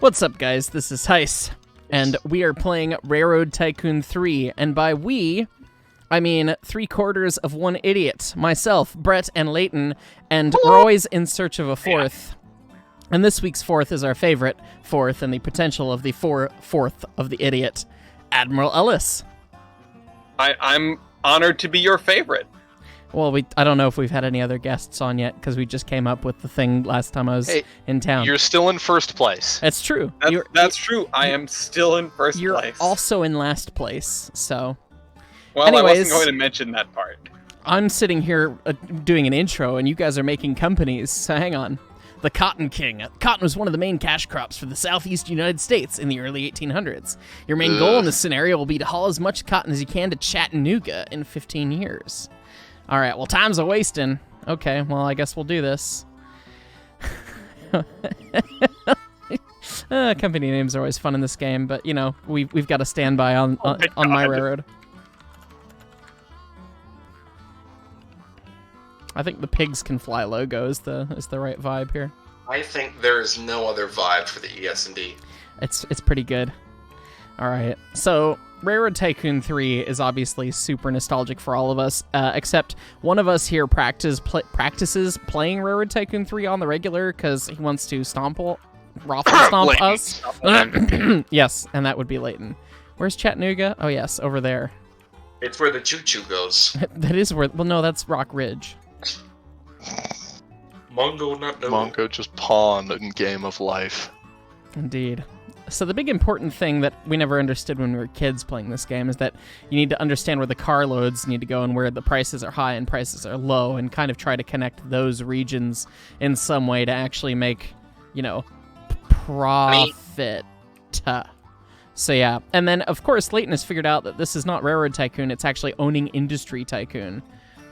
What's up, guys? This is Heis, and we are playing Railroad Tycoon 3, and by we, I mean 3/4 of one idiot, myself, Brett, and Leighton, and we're always in search of a fourth. And this week's fourth is our favorite fourth, and the potential of the fourth of the idiot, Admiral Ellis. I'm honored to be your favorite. Well, I don't know if we've had any other guests on yet, because we just came up with the thing last time I was in town. You're still in first place. That's true. That's true. I am still in first place. You're also in last place, so... Well, anyways, I wasn't going to mention that part. I'm sitting here doing an intro, and you guys are making companies, so hang on. The Cotton King. Cotton was one of the main cash crops for the southeast United States in the early 1800s. Your main goal in this scenario will be to haul as much cotton as you can to Chattanooga in 15 years. All right, well, time's a-wasting. Okay, well, I guess we'll do this. Company names are always fun in this game, but, you know, we've got to stand by on my railroad. I think the pigs can fly logo is the right vibe here. I think there is no other vibe for the ES&D. It's pretty good. All right, so Railroad Tycoon 3 is obviously super nostalgic for all of us, except one of us here practices playing Railroad Tycoon 3 on the regular because he wants to raffle stomp us. Yes, and that would be Leighton. Where's Chattanooga? Oh yes, over there. It's where the choo-choo goes. That is where. Well, no, that's Rock Ridge. Mongo not know. Mongo just pawned in Game of Life. Indeed. So the big important thing that we never understood when we were kids playing this game is that you need to understand where the car loads need to go and where the prices are high and prices are low, and kind of try to connect those regions in some way to actually make, you know, profit. So yeah, and then of course Leighton has figured out that this is not Railroad Tycoon; it's actually owning Industry Tycoon,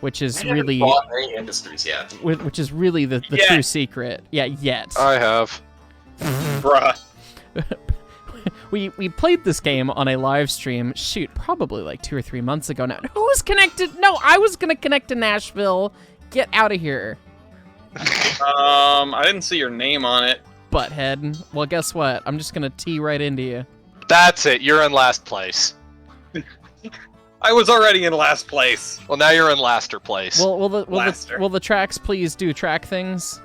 which is really bought any industries yet. Which is really the true secret. Yeah, yet. I have. Bruh. We played this game on a live stream, probably like 2 or 3 months ago now. Who was connected? No, I was going to connect to Nashville. Get out of here. I didn't see your name on it. Butthead. Well, guess what? I'm just going to tee right into you. That's it. You're in last place. I was already in last place. Well, now you're in laster place. Will the tracks please do track things?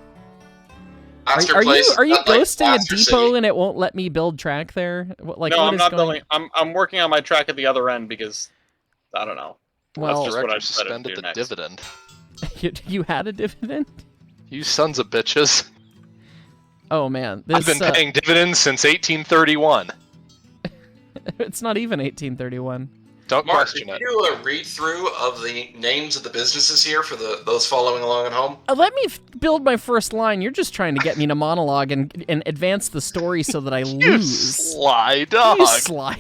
Are you ghosting a depot and it won't let me build track there? Like, no, I'm not building. I'm working on my track at the other end because I don't know. Well, that's just what I suspended the dividend. You had a dividend? You sons of bitches. Oh man, I've been paying dividends since 1831. It's not even 1831. Don't Mark, question it. Did you do a read-through of the names of the businesses here for those following along at home? Let me build my first line. You're just trying to get me to monologue and advance the story so that I lose. You sly dog. You sly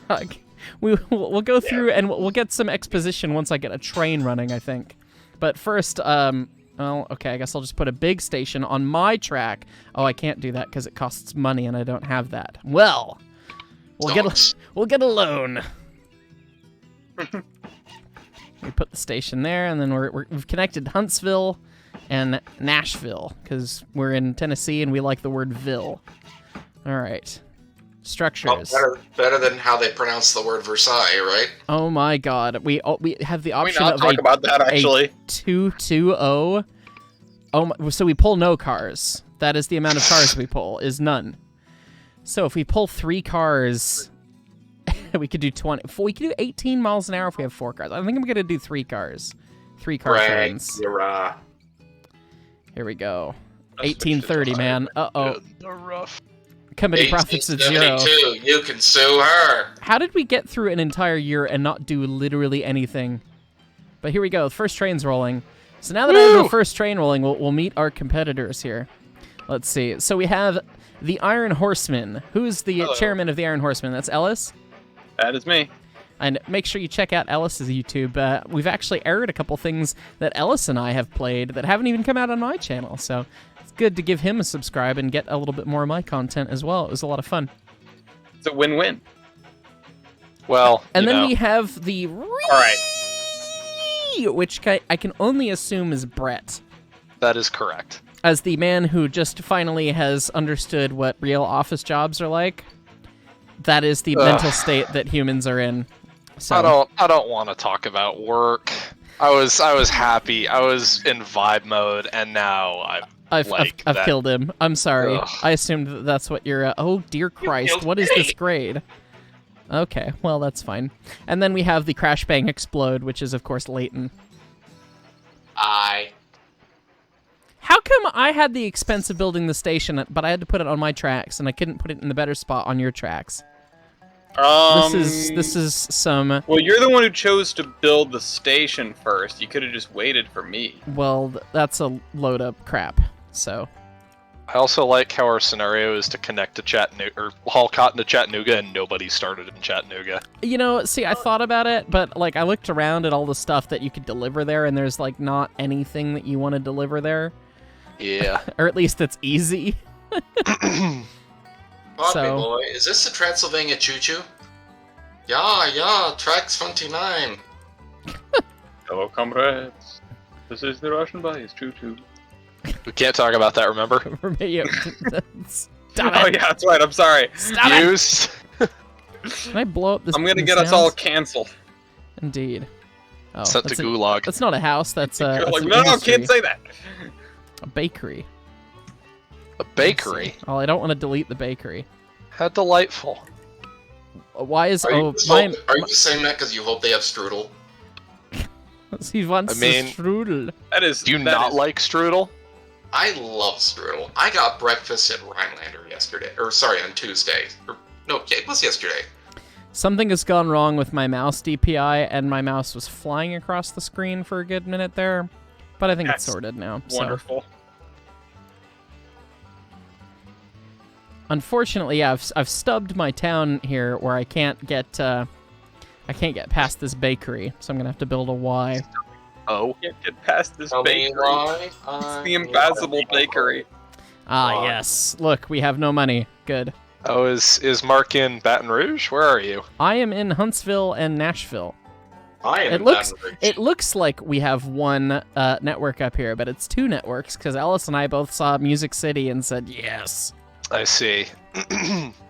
dog. We'll go through and we'll get some exposition once I get a train running, I think. But first, well, okay, I guess I'll just put a big station on my track. Oh, I can't do that because it costs money and I don't have that. Well, we'll get a loan. We put the station there, and then we've connected Huntsville and Nashville because we're in Tennessee and we like the word "ville." All right, structures. Oh, better than how they pronounce the word Versailles, right? Oh my God, we have the option Can we not talk about that actually? 220. Oh, so we pull no cars. That is the amount of cars we pull is none. So if we pull 3 cars. We could do 20. We could do 18 miles an hour if we have 4 cars. I think I'm gonna do 3 cars. 3 car trains. You're, Here we go. 1830, man. Uh-oh. Rough. Company profits at 0. You can sue her. How did we get through an entire year and not do literally anything? But here we go. The first train's rolling. So now that I have the first train rolling, we'll meet our competitors here. Let's see. So we have the Iron Horseman. Who's the chairman of the Iron Horseman? That's Ellis? That is me. And make sure you check out Ellis's YouTube. We've actually aired a couple things that Ellis and I have played that haven't even come out on my channel, so it's good to give him a subscribe and get a little bit more of my content as well. It was a lot of fun. It's a win-win. Well, and then we have the Alright. Which I can only assume is Brett. That is correct. as the man who just finally has understood what real office jobs are like, that is the mental state that humans are in. So I don't want to talk about work. I was happy. I was in vibe mode, and now I've killed him. I'm sorry. Ugh. I assumed that's what you're. Oh dear Christ! What is this grade? Okay, well that's fine. And then we have the crash bang explode, which is of course Leighton. How come I had the expense of building the station, but I had to put it on my tracks, and I couldn't put it in the better spot on your tracks? This is some. Well, you're the one who chose to build the station first. You could have just waited for me. Well, that's a load of crap. So. I also like how our scenario is to connect to Chattanooga, or haul cotton to Chattanooga, and nobody started in Chattanooga. You know, see, I thought about it, but like I looked around at all the stuff that you could deliver there, and there's like not anything that you want to deliver there. Yeah. Or at least that's easy. Pardon me, boy. Is this the Transylvania choo-choo? Yeah, tracks 29. Hello, comrades. This is the Russian bias choo-choo. We can't talk about that, remember? Stop it. Oh yeah, that's right. I'm sorry. Stop it. Use. Can I blow up this? I'm gonna get us all canceled. Indeed. Oh, Sent to Gulag. That's not a house. That's You're that's like, an no, industry. can't say that. A bakery. A bakery. Oh, I don't want to delete the bakery. How delightful. Why is Are you mine? just saying that because you hope they have strudel? He wants the strudel. That is. Do you not like strudel? I love strudel. I got breakfast at Rhinelander yesterday. On Tuesday. It was yesterday. Something has gone wrong with my mouse DPI, and my mouse was flying across the screen for a good minute there. But I think it's sorted now. Wonderful. So. Unfortunately, yeah, I've stubbed my town here where I can't get past this bakery, so I'm gonna have to build a Y. Oh. Can't get past this bakery. It's the impassable bakery. Ah, yes. Look, we have no money. Good. Oh, is Mark in Baton Rouge? Where are you? I am in Huntsville and Nashville. It looks like we have one network up here, but it's two networks because Ellis and I both saw Music City and said yes. I see.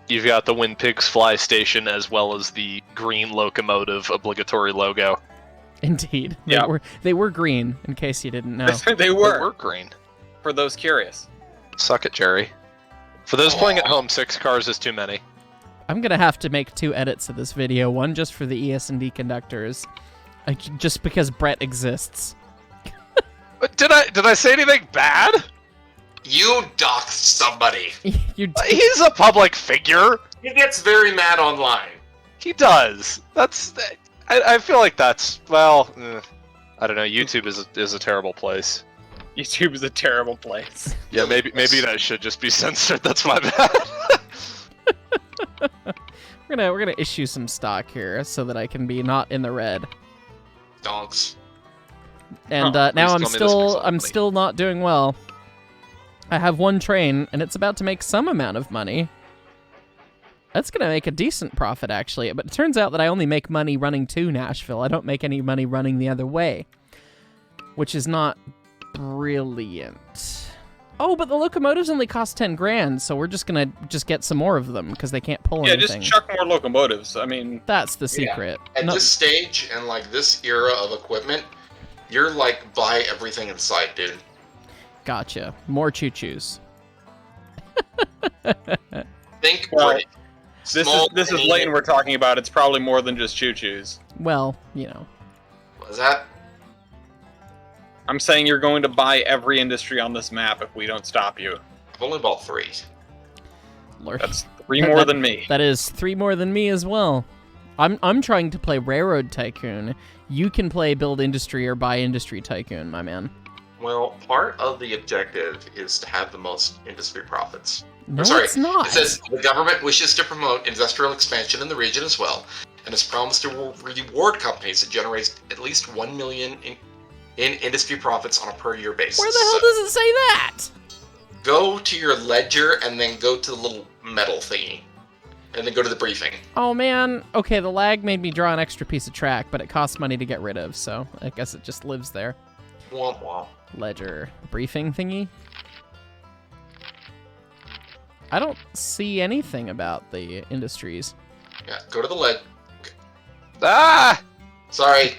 You've got the When Pigs Fly station as well as the green locomotive obligatory logo. Indeed. Yeah. They were green, in case you didn't know. They were green. For those curious. Suck it, Jerry. For those playing at home, 6 cars is too many. I'm gonna have to make 2 edits of this video. One just for the ES&D conductors, just because Brett exists. Did I say anything bad? You doxed somebody. He's a public figure. He gets very mad online. He does. I feel like that's, well, I don't know. YouTube is a terrible place. YouTube is a terrible place. Yeah, maybe that should just be censored. That's my bad. We're gonna issue some stock here so that I can be not in the red. Donks. And now I'm still not doing well. I have 1 train, and it's about to make some amount of money. That's gonna make a decent profit, actually. But it turns out that I only make money running to Nashville. I don't make any money running the other way, which is not brilliant. Oh, but the locomotives only cost 10 grand, so we're just gonna get some more of them because they can't pull anything. Just chuck more locomotives. I mean, that's the secret. At this stage and like this era of equipment, you're like buy everything inside, dude. Gotcha. More choo-choos. Think right. This is Leighton we're talking about. It's probably more than just choo-choos. Well, you know. What is that? I'm saying you're going to buy every industry on this map if we don't stop you. I've only bought 3. Lord. That's 3 more than me. That is 3 more than me as well. I'm trying to play Railroad Tycoon. You can play Build Industry or Buy Industry Tycoon, my man. Well, part of the objective is to have the most industry profits. No, it's not. It says the government wishes to promote industrial expansion in the region as well, and has promised to reward companies that generate at least $1 million in industry profits on a per-year basis. Where the hell does it say that? Go to your ledger and then go to the little metal thingy, and then go to the briefing. Oh man, okay, the lag made me draw an extra piece of track, but it costs money to get rid of, so I guess it just lives there. Womp womp. Ledger briefing thingy. I don't see anything about the industries. Yeah, go to the ledge. Ah! Sorry.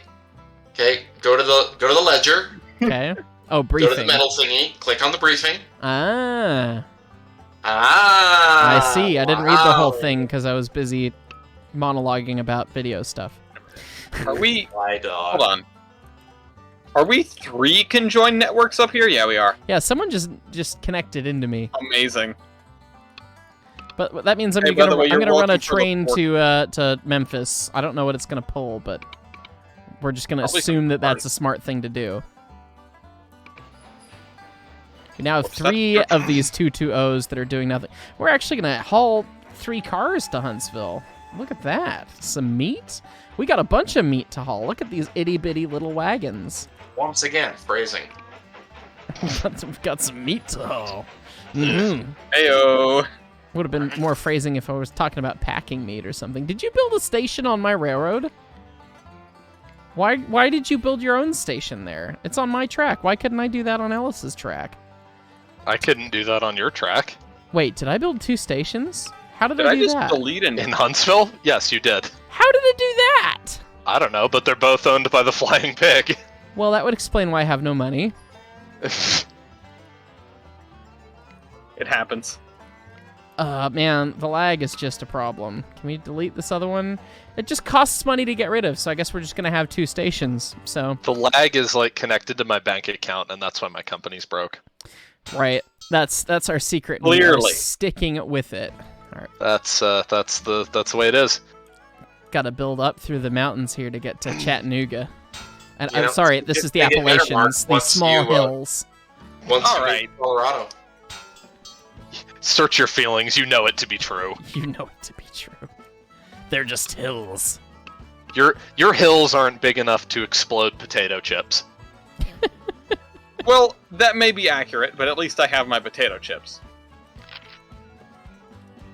Okay, go to the ledger. Okay. Oh, Go briefing. to the metal thingy. Click on the briefing. Ah. Ah. I see. I didn't read the whole wow. thing because I was busy monologuing about video stuff. Are we? My dog. Hold on. Are we 3 conjoined networks up here? Yeah, we are. Yeah, someone just connected into me. Amazing. But that means I'm Hey, by gonna the way, you're run a welcome for the train port. to Memphis. I don't know what it's gonna pull, but we're just gonna Probably assume that some that's a smart thing to do. We now have What's that 3 of description? these 220s that are doing nothing. We're actually gonna haul 3 cars to Huntsville. Look at that. Some meat? We got a bunch of meat to haul. Look at these itty-bitty little wagons. Once again, phrasing. We've got some meat to haul. Mm-hmm. Heyo. Would have been more phrasing if I was talking about packing meat or something. Did you build a station on my railroad? Why did you build your own station there? It's on my track. Why couldn't I do that on Ellis's track? I couldn't do that on your track. Wait, did I build 2 stations? How did Did I I do just that? delete an? In Huntsville? Yes, you did. How did it do that? I don't know, but they're both owned by the Flying Pig. Well, that would explain why I have no money. It happens. Man, the lag is just a problem. Can we delete this other one? It just costs money to get rid of, so I guess we're just gonna have 2 stations. So The lag is like connected to my bank account, and that's why my company's broke. right, that's our secret. and we are Clearly. sticking with it. All right, That's the way it is. got to build up through the mountains here to get to Chattanooga. And You I'm know, sorry, this is the they get better, Mark, Appalachians, these once small you, hills. Once All you right. leave Colorado. Search your feelings. You know it to be true. You know it to be true. They're just hills. Your hills aren't big enough to explode potato chips. Well, that may be accurate, but at least I have my potato chips.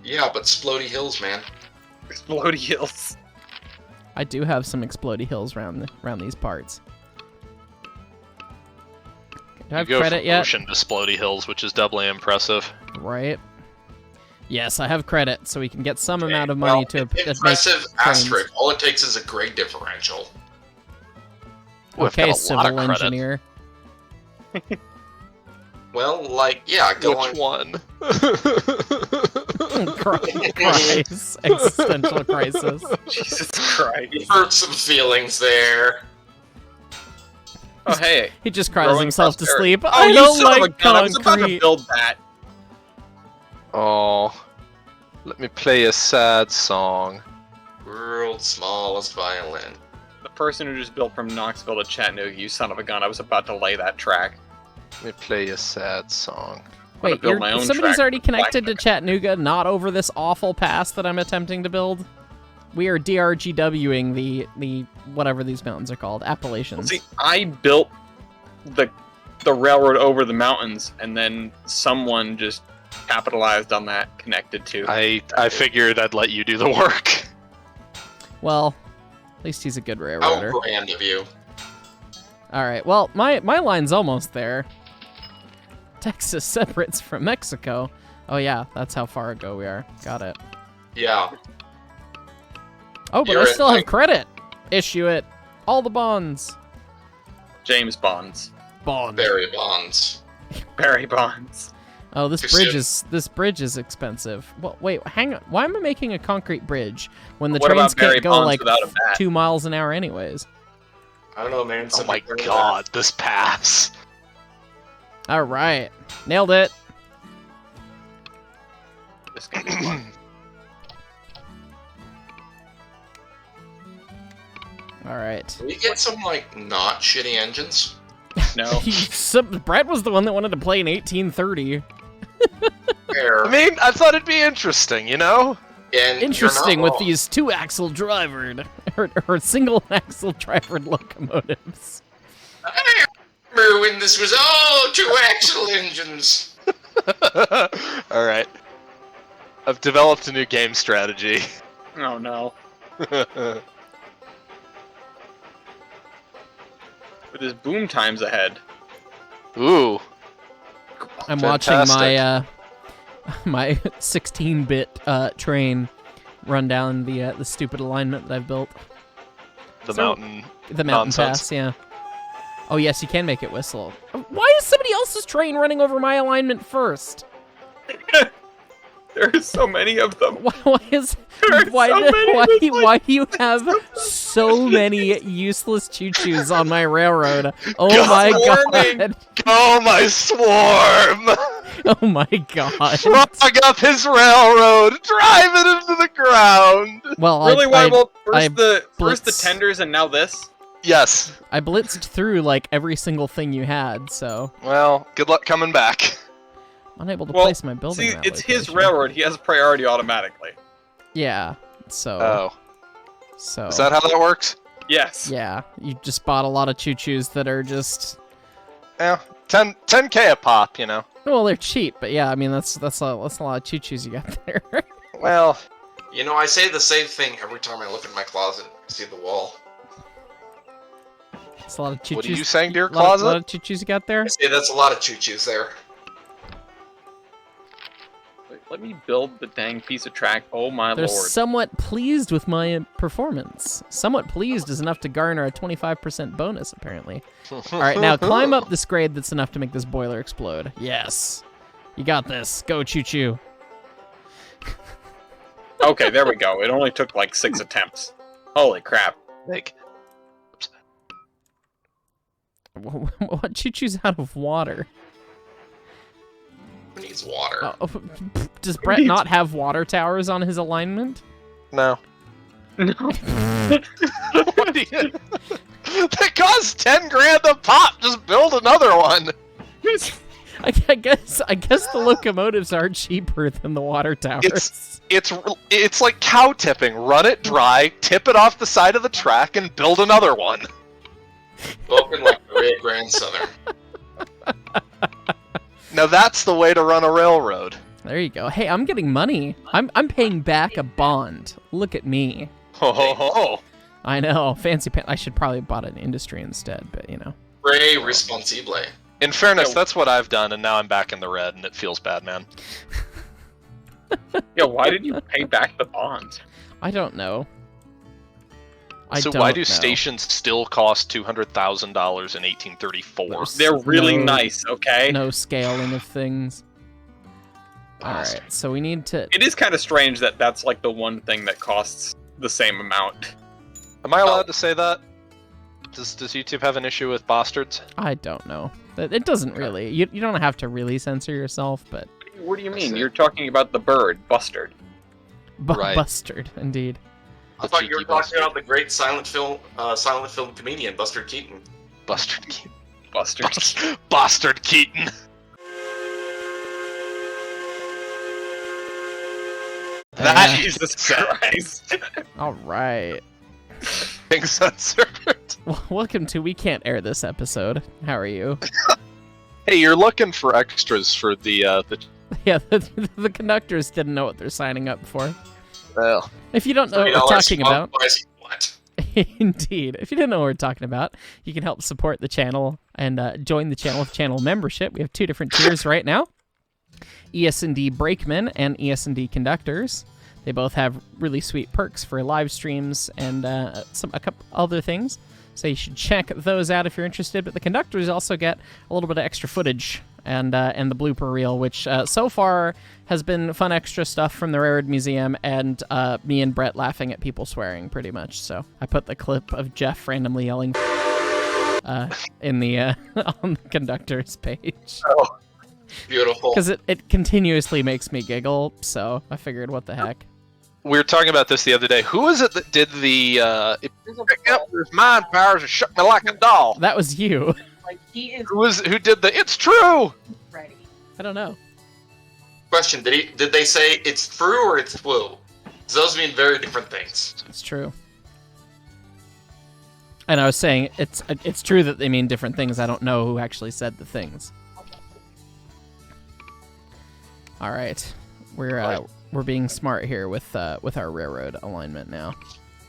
Yeah, but Splody Hills, man. Explodey hills. I do have some explodey hills around these parts. Do I have you go credit from yet? Ocean to Splody Hills, which is doubly impressive. Right. Yes, I have credit, so we can get some Okay, amount of money well, to impressive make trains. asterisk. All it takes is a grade differential. Ooh, I've got Okay, a lot civil of credit. engineer. Well, like, yeah, go Which on. one? Crisis. Existential crisis. Jesus Christ. You hurt some feelings there. Oh, hey. He just cries Growing himself to prosperity. sleep. Oh, I you don't son of a like gun. I was about to concrete. build that. Oh, let me play a sad song. World's smallest violin. The person who just built from Knoxville to Chattanooga, you son of a gun. I was about to lay that track. Let me play a sad song. Wait, build my own somebody's track already with black connected to Chattanooga, not over this awful pass that I'm attempting to build? We are DRGWing the whatever these mountains are called, Appalachians. See, I built the railroad over the mountains, and then someone just capitalized on that, connected to. I figured I'd let you do the work. Well, at least he's a good How railroader. grand of you. All right, well, my line's almost there. Texas separates from Mexico. Oh yeah, that's how far ago we are. Got it. Yeah. Oh, but You're I at, still have like- credit. Issue it. All the bonds. James Bonds. Bond. Barry Bonds. Barry Bonds. Oh, this Too bridge is expensive. Well, wait, hang on. Why am I making a concrete bridge when the What trains about Barry can't go Bonds like without a bat? 2 miles an hour anyways? I don't know, man. Oh Something my to god, this pass. All right, nailed it. This gonna be fun. All right. Can we get some, like, not shitty engines? No. Brett was the one that wanted to play in 1830. Fair. I mean, I thought it'd be interesting, you know? And you're Interesting not with wrong. these 2-axle drivered or single-axle drivered locomotives. I remember when this was all 2-axle engines. Alright. I've developed a new game strategy. Oh no. With his boom times ahead. Ooh. I'm watching Fantastic. my 16-bit train run down the stupid alignment that I've built. The So- mountain. The mountain Nonsense. pass, yeah. Oh yes, you can make it whistle. Why is somebody else's train running over my alignment first? There's so many of them. Why is There's why so do, many, why, it's like- why do you have so many useless choo-choos on my railroad? Oh my Swarming. god! Oh, my swarm! Oh my god! Frog up his railroad, drive it into the ground! Well, Really? Why? Well, I first the blitz. tenders and now this. Yes. I blitzed through like every single thing you had, so Well, good luck coming back. I'm unable to Well, place my building. See, in that it's his location. railroad. He has priority automatically. Yeah. So. Oh. So. Is that how that works? Yes. Yeah, you just bought a lot of choo-choos that are just. Yeah. 10K a pop, you know. Well, they're cheap, but yeah, I mean that's a lot of choo-choos you got there. Well, You know, I say the same thing every time I look in my closet and see the wall. It's a lot of choo-choos. what are you saying to your A closet? lot of choo-choos you got there. I say that's a lot of choo-choos there. Wait, let me build the dang piece of track. Oh my They're lord. somewhat pleased with my performance. Somewhat pleased is enough to garner a 25% bonus, apparently. All right, now climb up this grade that's enough to make this boiler explode. Yes. You got this. Go, choo-choo. Okay, there we go. It only took like 6 attempts. Holy crap. Like, What choo-choo's out of water? Who needs water? Oh, does Brett not have water towers on his alignment? no. No. What do you... They cost 10 grand a pop. Just build another one. I guess the locomotives are cheaper than the water towers. It's like cow tipping. Run it dry, tip it off the side of the track, and build another one. Spoken like a great grandson. Now that's the way to run a railroad. There you go. Hey, I'm getting money. I'm paying back a bond. Look at me. Ho ho ho. I know, fancy pants. I should probably have bought an industry instead, but you know. Ray responsible. In fairness, Yeah. that's what I've done, and now I'm back in the red, and it feels bad, man. Yeah, why did you pay back the bond? I don't know. So why do stations still cost $200,000 in 1834? There's- They're really No. nice, okay? No scaling of things. All right, so we need to. It is kind of strange that that's like the one thing that costs the same amount. Am I allowed to say that? Does YouTube have an issue with bastards? I don't know. It doesn't really. You don't have to really censor yourself, but What do you mean? That's it. You're talking about the bird, Bustard. Right. Bustard, indeed. I thought you were cheeky talking bastard. about the great silent film comedian Buster Keaton. Bastard Keaton. Bustard. Bastard Keaton. That is Jesus sad. Christ. All right. Being censored. Welcome to We Can't Air This episode. How are you? Hey, you're looking for extras for the Yeah, the conductors didn't know what they're signing up for. well. If you don't know what $3 we're talking about, buys you what? indeed. If you didn't know what we're talking about, you can help support the channel and join the channel with channel membership. We have 2 different tiers right now. ES&D Brakeman and ES&D Conductors. They both have really sweet perks for live streams and a couple other things. So you should check those out if you're interested. But the conductors also get a little bit of extra footage and the blooper reel, which so far has been fun extra stuff from the Railroad Museum and me and Brett laughing at people swearing, pretty much. So I put the clip of Jeff randomly yelling in the on the conductor's page Beautiful. because it continuously makes me giggle. So I figured, what the heck. We were talking about this the other day. Who is it that did the it picked up with mind powers and shook me like a doll? That was you. Like, he is Who did the it's true? ready. I don't know. Question: Did they say it's true or it's woo? Those mean very different things. It's true. And I was saying it's true that they mean different things. I don't know who actually said the things. All right, we're being smart here with our railroad alignment now.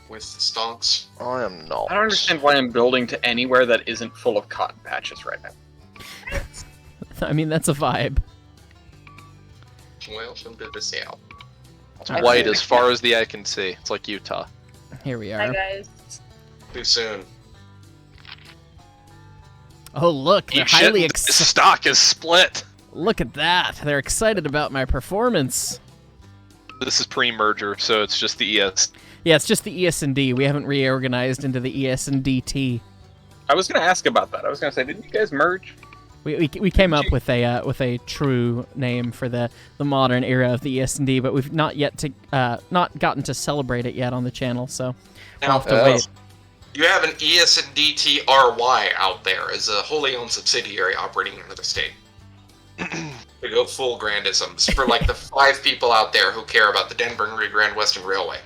With stonks. I am not. I don't understand why I'm building to anywhere that isn't full of cotton patches right now. I mean, that's a vibe. Welcome to the South. It's white as far as the eye can see. It's like Utah. Here we Hi are. guys. Too soon. Oh, look, they're Eat shit highly and the stock is split. Look at that. They're excited about my performance. This is pre-merger, so it's just the ES. Yeah, it's just the ES&D. We haven't reorganized into the ES&DT. I was going to ask about that. I was going to say, didn't you guys merge? We came up with a true name for the modern era of the ES&D, but we've not gotten to celebrate it yet on the channel. So we'll have to wait. You have an ES&DTRY out there as a wholly owned subsidiary operating in another state. To go full grandisms for like the 5 people out there who care about the Denver and Rio Grande Western Railway.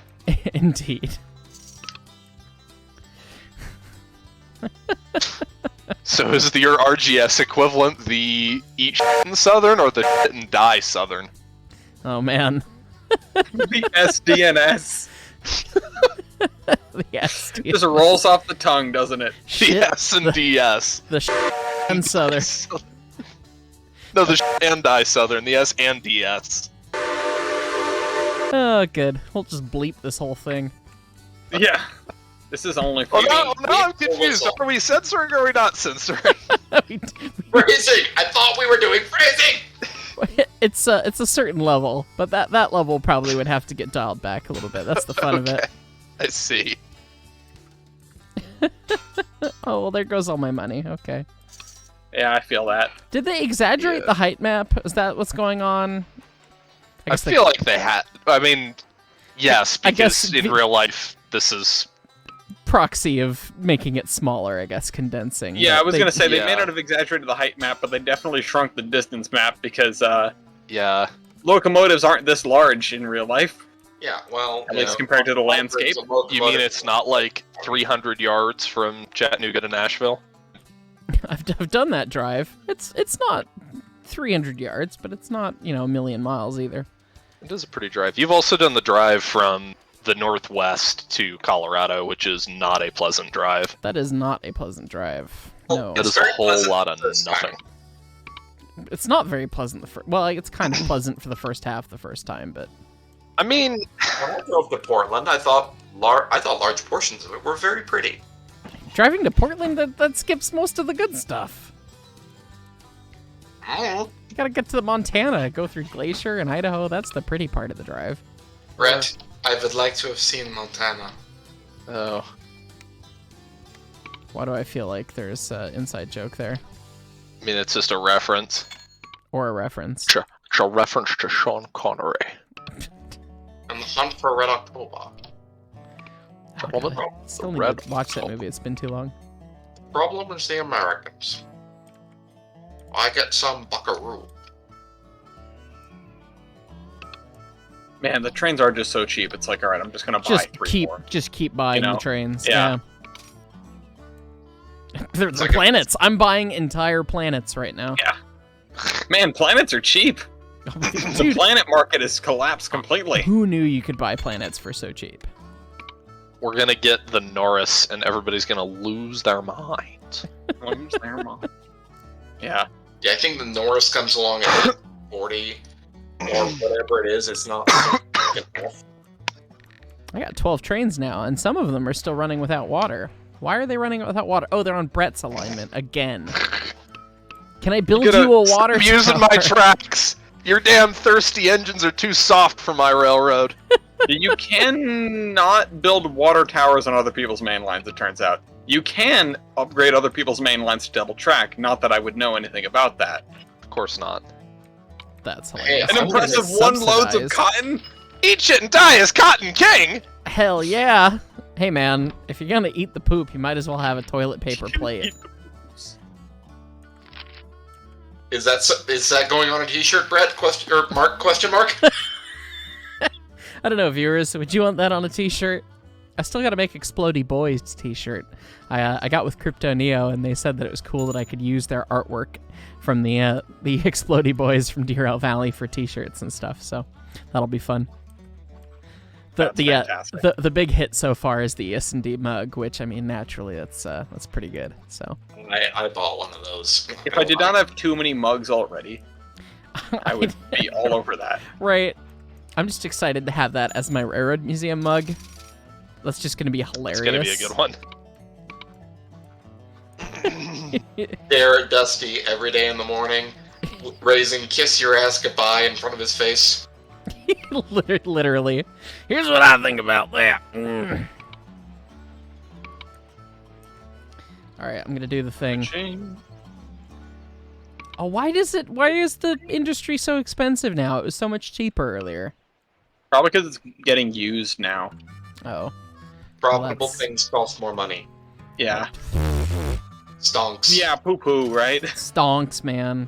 Indeed. So is your RGS equivalent the eat shit in Southern or the shit and die Southern? Oh man. The SDNS. The SD. Just rolls off the tongue, doesn't it? Shit, The S and DS. The and Southern. No, the and die Southern. The S and DS. Oh, good. We'll just bleep this whole thing. Yeah. This is only for Oh no, I'm confused. Are we censoring or are we not censoring? Phrasing! I thought we were doing phrasing! It's a certain level, but that level probably would have to get dialed back a little bit. That's the fun of it. I see. Oh, well, there goes all my money. Okay. Yeah, I feel that. Did they exaggerate the height map? Is that what's going on? I feel like they had. I mean, yes, I because guess in real life, this is. Proxy of making it smaller, I guess, condensing. Yeah, But I was going to say, they yeah. may not have exaggerated the height map, but they definitely shrunk the distance map because Yeah. locomotives aren't this large in real life, Yeah, well... at least compared to the landscape. You mean it's not like 300 yards from Chattanooga to Nashville? I've done that drive. It's not 300 yards, but it's not, a million miles either. It is a pretty drive. You've also done the drive from the Northwest to Colorado, which is not a pleasant drive. That is not a pleasant drive. Well, No. That It's is a very whole pleasant lot of this nothing. time. It's not very pleasant. Well, it's kind of pleasant for the first half the first time, but I mean, When I drove to Portland, I thought large portions of it were very pretty. driving to Portland, that skips most of the good stuff. Mm. You gotta get to Montana, go through Glacier and Idaho. That's the pretty part of the drive. Brett, I would like to have seen Montana. oh, Why do I feel like there's an inside joke there? I mean, it's just a reference. Or a reference? It's a reference to Sean Connery. And the Hunt for Red October. Oh, God, I still need to watch that movie. It's been too long. Problem is the Americans. I get some buckaroo. Man, the trains are just so cheap. It's like, all right, I'm just gonna buy Just keep buying the trains. Yeah. They're the like planets. I'm buying entire planets right now. Yeah. Man, planets are cheap. The Dude, planet market has collapsed completely. who knew you could buy planets for so cheap? We're gonna get the Norris, and everybody's gonna lose their mind. Yeah. Yeah, I think the Norris comes along at 40 or whatever it is. It's not enough. I got 12 trains now, and some of them are still running without water. Why are they running without water? Oh, they're on Brett's alignment again. Can I build you a water Stop using tower? my tracks. Your damn thirsty engines are too soft for my railroad. You cannot build water towers on other people's main lines, it turns out. You can upgrade other people's main lines to double track, not that I would know anything about that. Of course not. That's hilarious. An I'm gonna impressive get 1 loads of subsidized. cotton? Eat shit and die as Cotton King! Hell yeah. Hey man, if you're gonna eat the poop, you might as well have a toilet paper plate. Is that going on a T-shirt, Brett? Question mark? I don't know, viewers. Would you want that on a t-shirt? I still gotta make Explodey Boys t-shirt. I got with Crypto Neo, and they said that it was cool that I could use their artwork from the Explodey Boys from Deer Valley for t-shirts and stuff. So that'll be fun. Fantastic. The big hit so far is the ES&D mug, which I mean naturally that's pretty good. So I bought one of those. If I did not have too many mugs already. I would be all over that. Right. I'm just excited to have that as my Railroad Museum mug. That's just gonna be hilarious. It's gonna be a good one. There at Dusty every day in the morning, raising "kiss your ass goodbye" in front of his face. Literally. Here's what I think about that. Mm. Alright, I'm gonna do the thing. Oh, why is the industry so expensive now? It was so much cheaper earlier. Probably because it's getting used now. Oh. Profitable that's- things cost more money. Yeah. Stonks. Yeah, poo-poo, right? Stonks, man.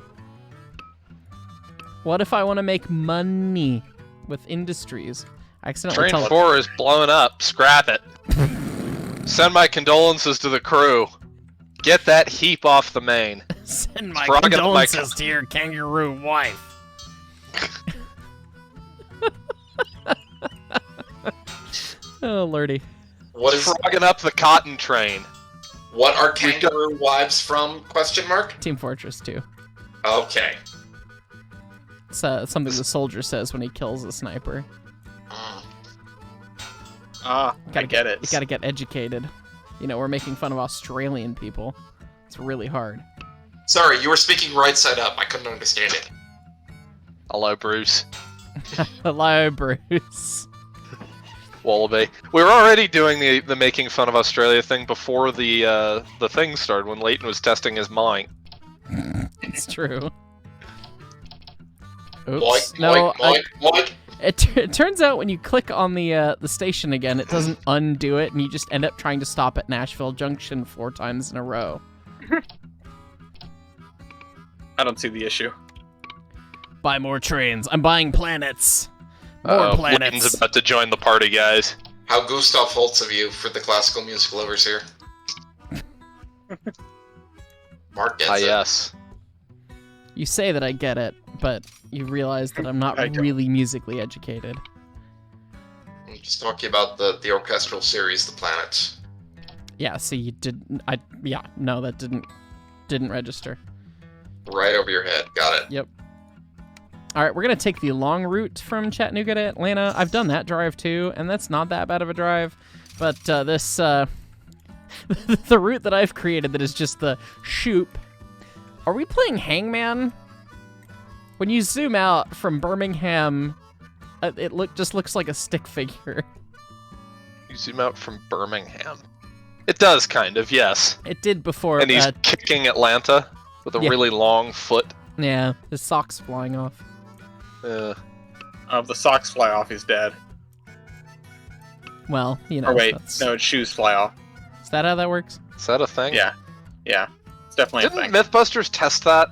What if I want to make money with industries? I accidentally Train 4 is blown up. Scrap it. Send my condolences to the crew. Get that heap off the main. Send my Frogging up my condolences to your kangaroo wife. Oh, lordy. What is? Frogging up the cotton train. What are kangaroo wives from? Question mark. Team Fortress 2. Okay. It's something the soldier says when he kills a sniper. I get it. You gotta get educated. You know, we're making fun of Australian people. It's really hard. Sorry, you were speaking right side up. I couldn't understand it. Hello, Bruce. Hello, Bruce. Wallaby. We were already doing the making fun of Australia thing before the thing started when Leighton was testing his mind. It's true. Moik, Oops. No, moik, moik. it turns out when you click on the station again, it doesn't undo it, and you just end up trying to stop at Nashville Junction 4 times in a row. I don't see the issue. Buy more trains. I'm buying planets. More Leighton's planets. about to join the party, guys. How Gustav Holtz of you for the classical music lovers here. Mark gets it. Yes. You say that I get it, but you realize that I'm not I don't. really musically educated. I'm just talking about the orchestral series, The Planets. Yeah, see, you didn't. No, that didn't register. Right over your head. Got it. Yep. All right, we're gonna take the long route from Chattanooga to Atlanta. I've done that drive too, and that's not that bad of a drive. But this the route that I've created that is just the shoop. Are we playing Hangman? When you zoom out from Birmingham, it just looks like a stick figure. You zoom out from Birmingham. It does, kind of, yes. It did before. And he's kicking Atlanta with a really long foot. Yeah, his socks flying off. If the socks fly off, he's dead. Well, you know. Or wait, that's- no, his shoes fly off. Is that how that works? Is that a thing? Yeah. It's definitely a Didn't thing. Mythbusters test that?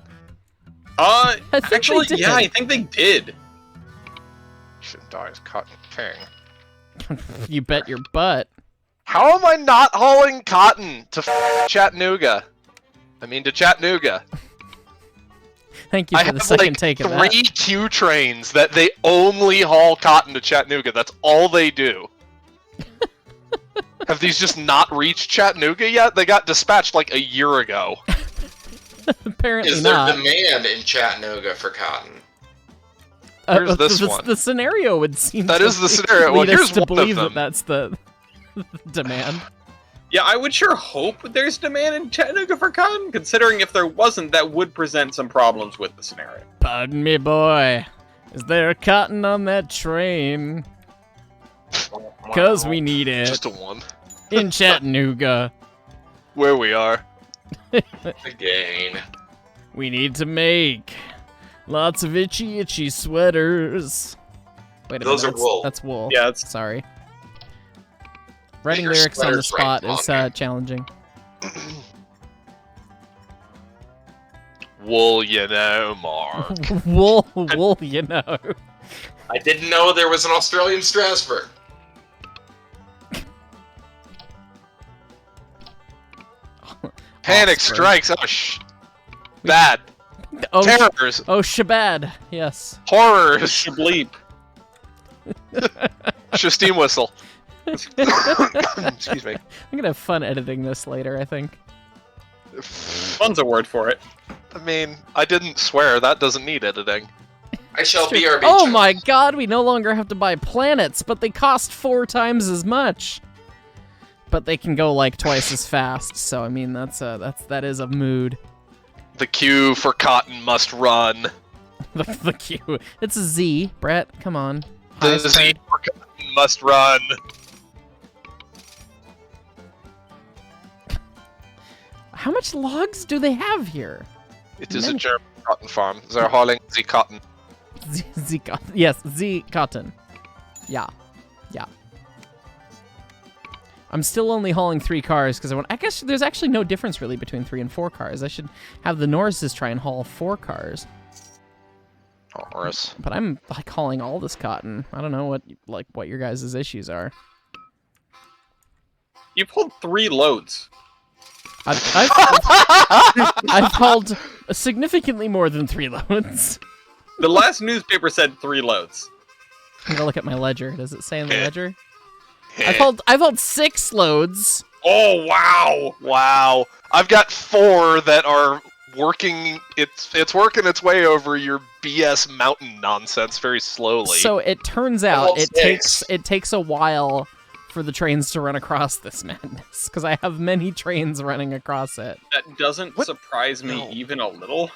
I think Actually, they did. yeah, I think they did. Shouldn't die as Cotton King. You bet your butt. How am I not hauling cotton to Chattanooga? I mean, to Chattanooga. Thank you I for the have second like take of that. 3 Q trains that they only haul cotton to Chattanooga. That's all they do. Have these just not reached Chattanooga yet? They got dispatched like a year ago. Apparently Is there not. demand in Chattanooga for cotton? Here's this the, one. The scenario would seem That to is the scenario. Well, lead us here's to one of believe them. that that's the demand. Yeah, I would sure hope there's demand in Chattanooga for cotton, considering if there wasn't, that would present some problems with the scenario. Pardon me, boy. Is there cotton on that train? 'Cause we need it Just a one. in Chattanooga. Where we are. Again. We need to make lots of itchy sweaters. Wait a Those minute, are wool. That's wool. Yeah, it's Sorry. Writing your lyrics on the sweaters right spot is longer. challenging. Wool, you know, Mark. wool, you know. I didn't know there was an Australian Strasbourg. Panic Oxford. strikes. Oh, bad. Oh, Terrors. oh, Shabad. Yes. Horrors. Bleep. Steam whistle. Excuse me. I'm gonna have fun editing this later, I think. Fun's a word for it. I mean, I didn't swear. That doesn't need editing. I shall It's true. BRB. Oh child. my god, we no longer have to buy planets, but they cost 4 times as much. But they can go like twice as fast, so I mean that is a mood. The queue for cotton must run. The queue. It's a Z, Brett. Come on. The Highest Z card. for cotton must run. How much logs do they have here? It is a Many. German cotton farm. They're hauling the cotton. Z cotton. Yes, Z cotton. Yeah. Yeah. I'm still only hauling 3 cars because I guess there's actually no difference really between 3 and 4 cars. I should have the Norrises try and haul 4 cars. Oh, Norris. But I'm like hauling all this cotton. I don't know what your guys' issues are. You pulled 3 loads. I've hauled significantly more than 3 loads. The last newspaper said 3 loads. I'm gonna look at my ledger. Does it say in the ledger? I've hauled 6 loads. Oh wow! Wow. I've got 4 that are working. It's working its way over your BS mountain nonsense very slowly. So it turns out hauled 6. it takes a while for the trains to run across this madness because I have many trains running across it. That doesn't surprise me even a little.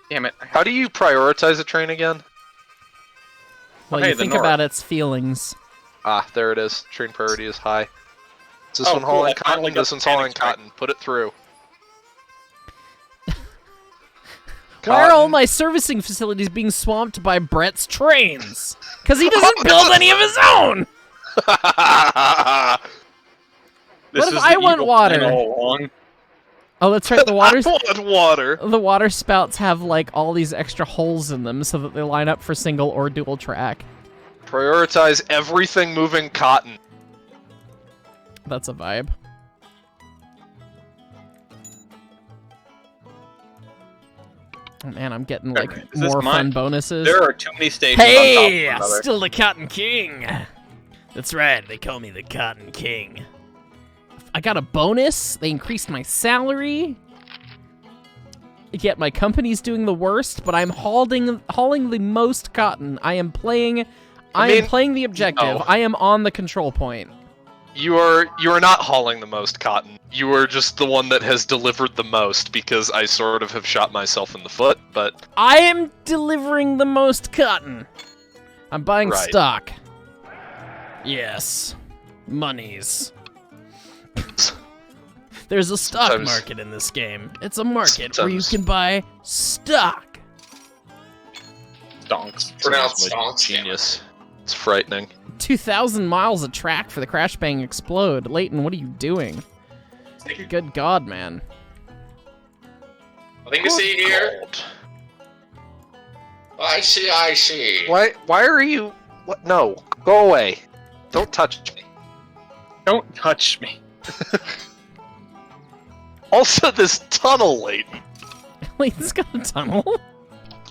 Damn it! How do you prioritize a train again? Well, Okay, you the think north. about its feelings. Ah, there it is. Train priority is high. Is this Oh, one cool, hauling I finally cotton? got This the one's hauling panic strike. cotton. Put it through. Why are all Cotton. my servicing facilities being swamped by Brett's trains? Because he doesn't build any of his own! This What if is I the want evil water? plan all along. Oh, that's right, the water's... I want water. The water spouts have, like, all these extra holes in them so that they line up for single or dual track. Prioritize everything moving cotton. That's a vibe. Oh, man, I'm getting, like, Okay, is this more fun mine? bonuses. There are too many stations Hey! on top of another. Still the Cotton King! That's right, they call me the Cotton King. I got a bonus, they increased my salary. Yet my company's doing the worst, but I'm hauling the most cotton. I am playing the objective. no. I am on the control point. You are not hauling the most cotton. You are just the one that has delivered the most because I sort of have shot myself in the foot, but I am delivering the most cotton. I'm buying Right. stock. Yes. Monies. There's a stock Sometimes- market in this game. It's a market where you Sometimes- can buy stock. Stonks. Pronounced It's my stonks. genius. It's frightening. 2,000 miles of track for the Crash Bang Explode. Leighton, what are you doing? Good God, man. Nothing to see here. God. I see. Why are you... What? No. Go away. Don't touch me. Don't touch me. Also, this tunnel, Leighton. Leighton's got a tunnel.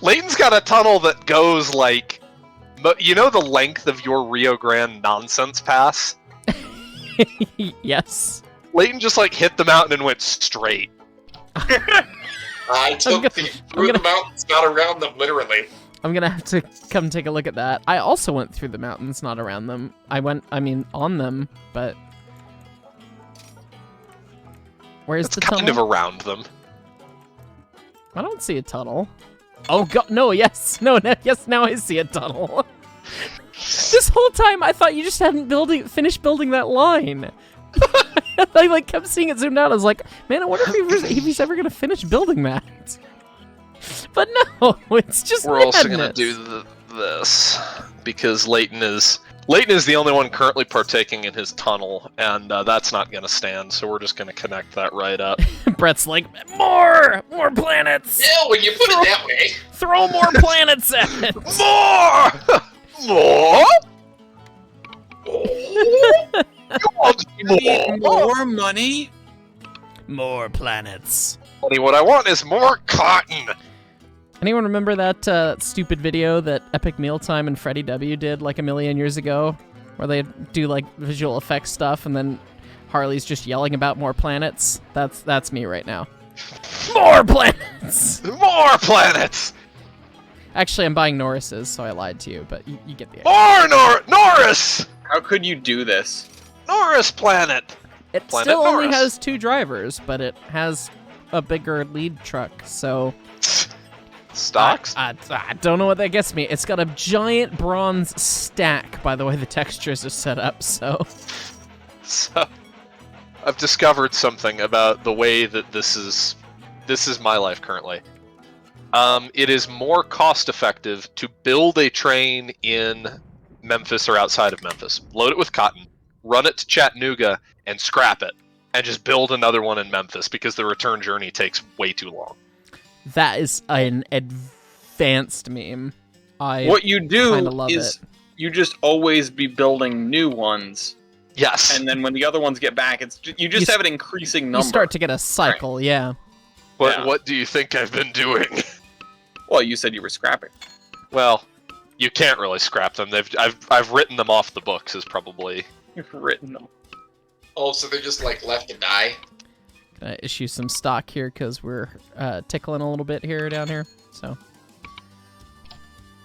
Leighton's got a tunnel that goes, like... You know the length of your Rio Grande nonsense pass? Yes. Leighton just, like, hit the mountain and went straight. I took gonna- through the mountains, not around them, literally. I'm gonna have to come take a look at that. I also went through the mountains, not around them. On them, but... Where's It's the kind tunnel? of around them. I don't see a tunnel. Oh god, no, yes. No, yes, now I see a tunnel. This whole time I thought you just hadn't finished building that line. I like kept seeing it zoomed out. I was like, man, I wonder if he's ever gonna finish building that. But no, it's just We're also gonna madness. do this because Leighton is the only one currently partaking in his tunnel, and that's not gonna stand. So we're just gonna connect that right up. Brett's like, more planets. Yeah, when you put it that way. Throw more planets at it. More. You want more? Money? More planets. Honey, what I want is more cotton. Anyone remember that stupid video that Epic Mealtime and Freddie W did like a million years ago? Where they do like visual effects stuff and then Harley's just yelling about more planets? That's me right now. More planets! More planets! Actually, I'm buying Norris's, so I lied to you, but you get the idea. More Norris! How could you do this? Norris planet! It Planet still only Norris. has 2 drivers, but it has a bigger lead truck, so... Stocks? I don't know what that gets me. It's got a giant bronze stack, by the way the textures are set up, so... So, I've discovered something about the way that this is my life currently. It is more cost-effective to build a train in Memphis or outside of Memphis. Load it with cotton, run it to Chattanooga, and scrap it. And just build another one in Memphis, because the return journey takes way too long. That is an advanced meme. What you do kinda love is it. you just always be building new ones, Yes. and then when the other ones get back, you just have an increasing number. You start to get a cycle, yeah. But Yeah. what do you think I've been doing? Well, you said you were scrapping. Well, you can't really scrap them. I've written them off the books, is probably... You've written them. Oh, so they're just like left to die? Gonna issue some stock here because we're tickling a little bit here down here. So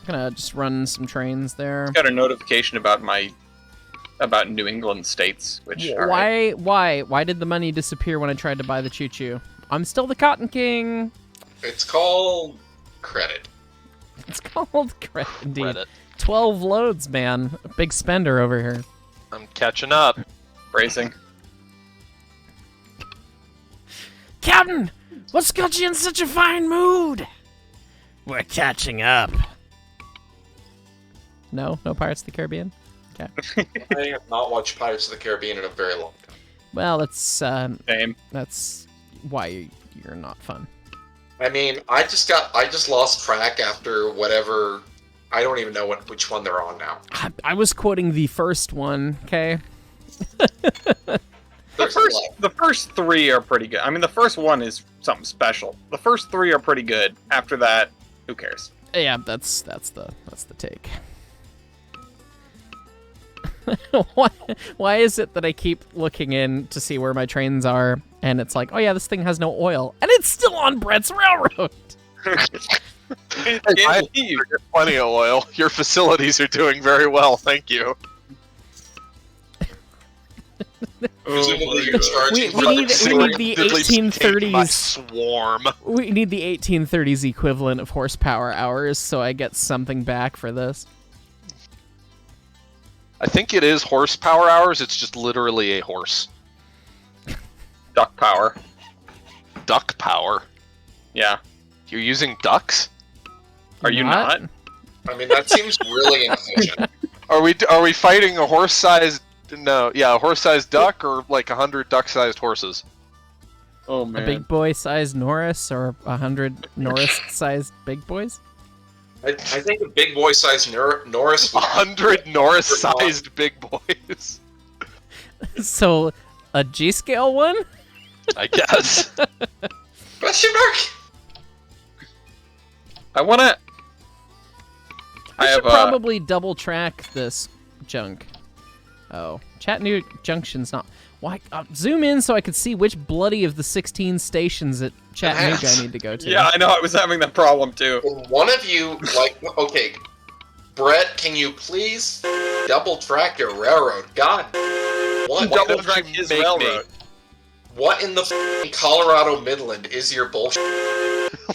gonna just run some trains there. Got a notification about New England states, which Why did the money disappear when I tried to buy the choo-choo? I'm still the Cotton King. It's called credit. It's called credit, indeed. Reddit. 12 loads, man. A big spender over here. I'm catching up. bracing. Captain, what's got you in such a fine mood? We're catching up. No Pirates of the Caribbean? Okay. I have not watched Pirates of the Caribbean in a very long time. Well, Same. that's why you're not fun. I mean, I just lost track after whatever. I don't even know which one they're on now. I was quoting the first one, okay? The first 3 are pretty good. I mean, the first one is something special. The first 3 are pretty good. After that, who cares? Yeah, that's the take. Why is it that I keep looking in to see where my trains are, and it's like, oh yeah, this thing has no oil, and it's still on Brett's railroad? I get plenty of oil. Your facilities are doing very well, thank you. Presumably you're charging we need the Diddly take my 1830s. swarm. We need the 1830s equivalent of horsepower hours, so I get something back for this. I think it is horsepower hours. It's just literally a horse. Duck power. Duck power. Yeah. You're using ducks? Are you not? I mean, that seems really inefficient. Are we fighting a horse-sized? No, yeah, a horse-sized duck or like 100 duck-sized horses? Oh A man. big boy-sized Norris or 100 Norris-sized big boys? I think a big boy sized Norris. 100 Norris-sized big boys. So, a G-scale one? I guess. Question mark. I wanna. I I should have probably double track this junk. Oh, Chattanooga Junction's not. Why? Zoom in so I could see which bloody of the 16 stations at Chattanooga I need to go to. Yeah, I know. I was having that problem too. One of you, okay, Brett, can you please double track your railroad? God, what? Double Double track his make me? railroad. What in the f***ing Colorado Midland is your bullshit?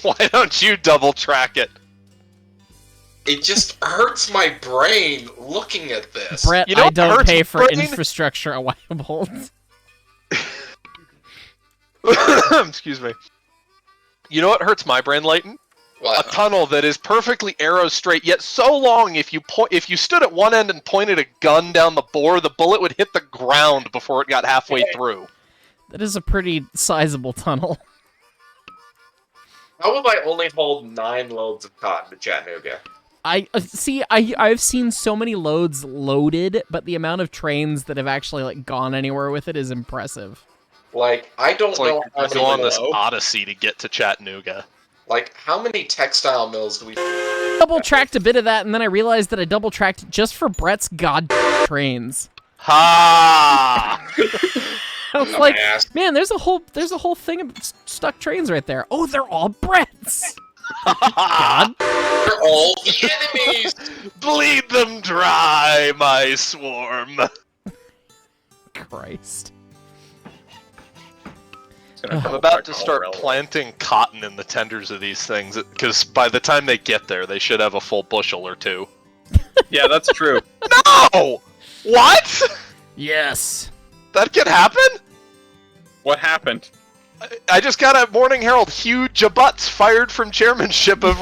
Why don't you double track it? It just hurts my brain looking at this. Brett, You know I what don't hurts pay for brain? infrastructure a Wild. Excuse me. You know what hurts my brain, Leighton? A What? tunnel that is perfectly arrow straight, yet so long if you stood at one end and pointed a gun down the bore, the bullet would hit the ground before it got halfway through. That is a pretty sizable tunnel. How will I only hold 9 loads of cotton to Chattanooga? I've seen so many loads loaded, but the amount of trains that have actually gone anywhere with it is impressive. Like, I don't It's know like how you go on many, this odyssey to get to Chattanooga. like, how many textile mills do we... Double tracked a bit of that, and then I realized that I double tracked just for Brett's god trains. Ha! I was like, Dumbass. man, there's a whole thing of stuck trains right there. Oh, they're all Bretts. God. They're all the enemies. Bleed them dry, my swarm. Christ. I'm about to start planting cotton in the tenders of these things, because by the time they get there, they should have a full bushel or two. Yeah, that's true. No! What? Yes. That can happen? What happened? I just got a Morning Herald. Huge butts fired from chairmanship of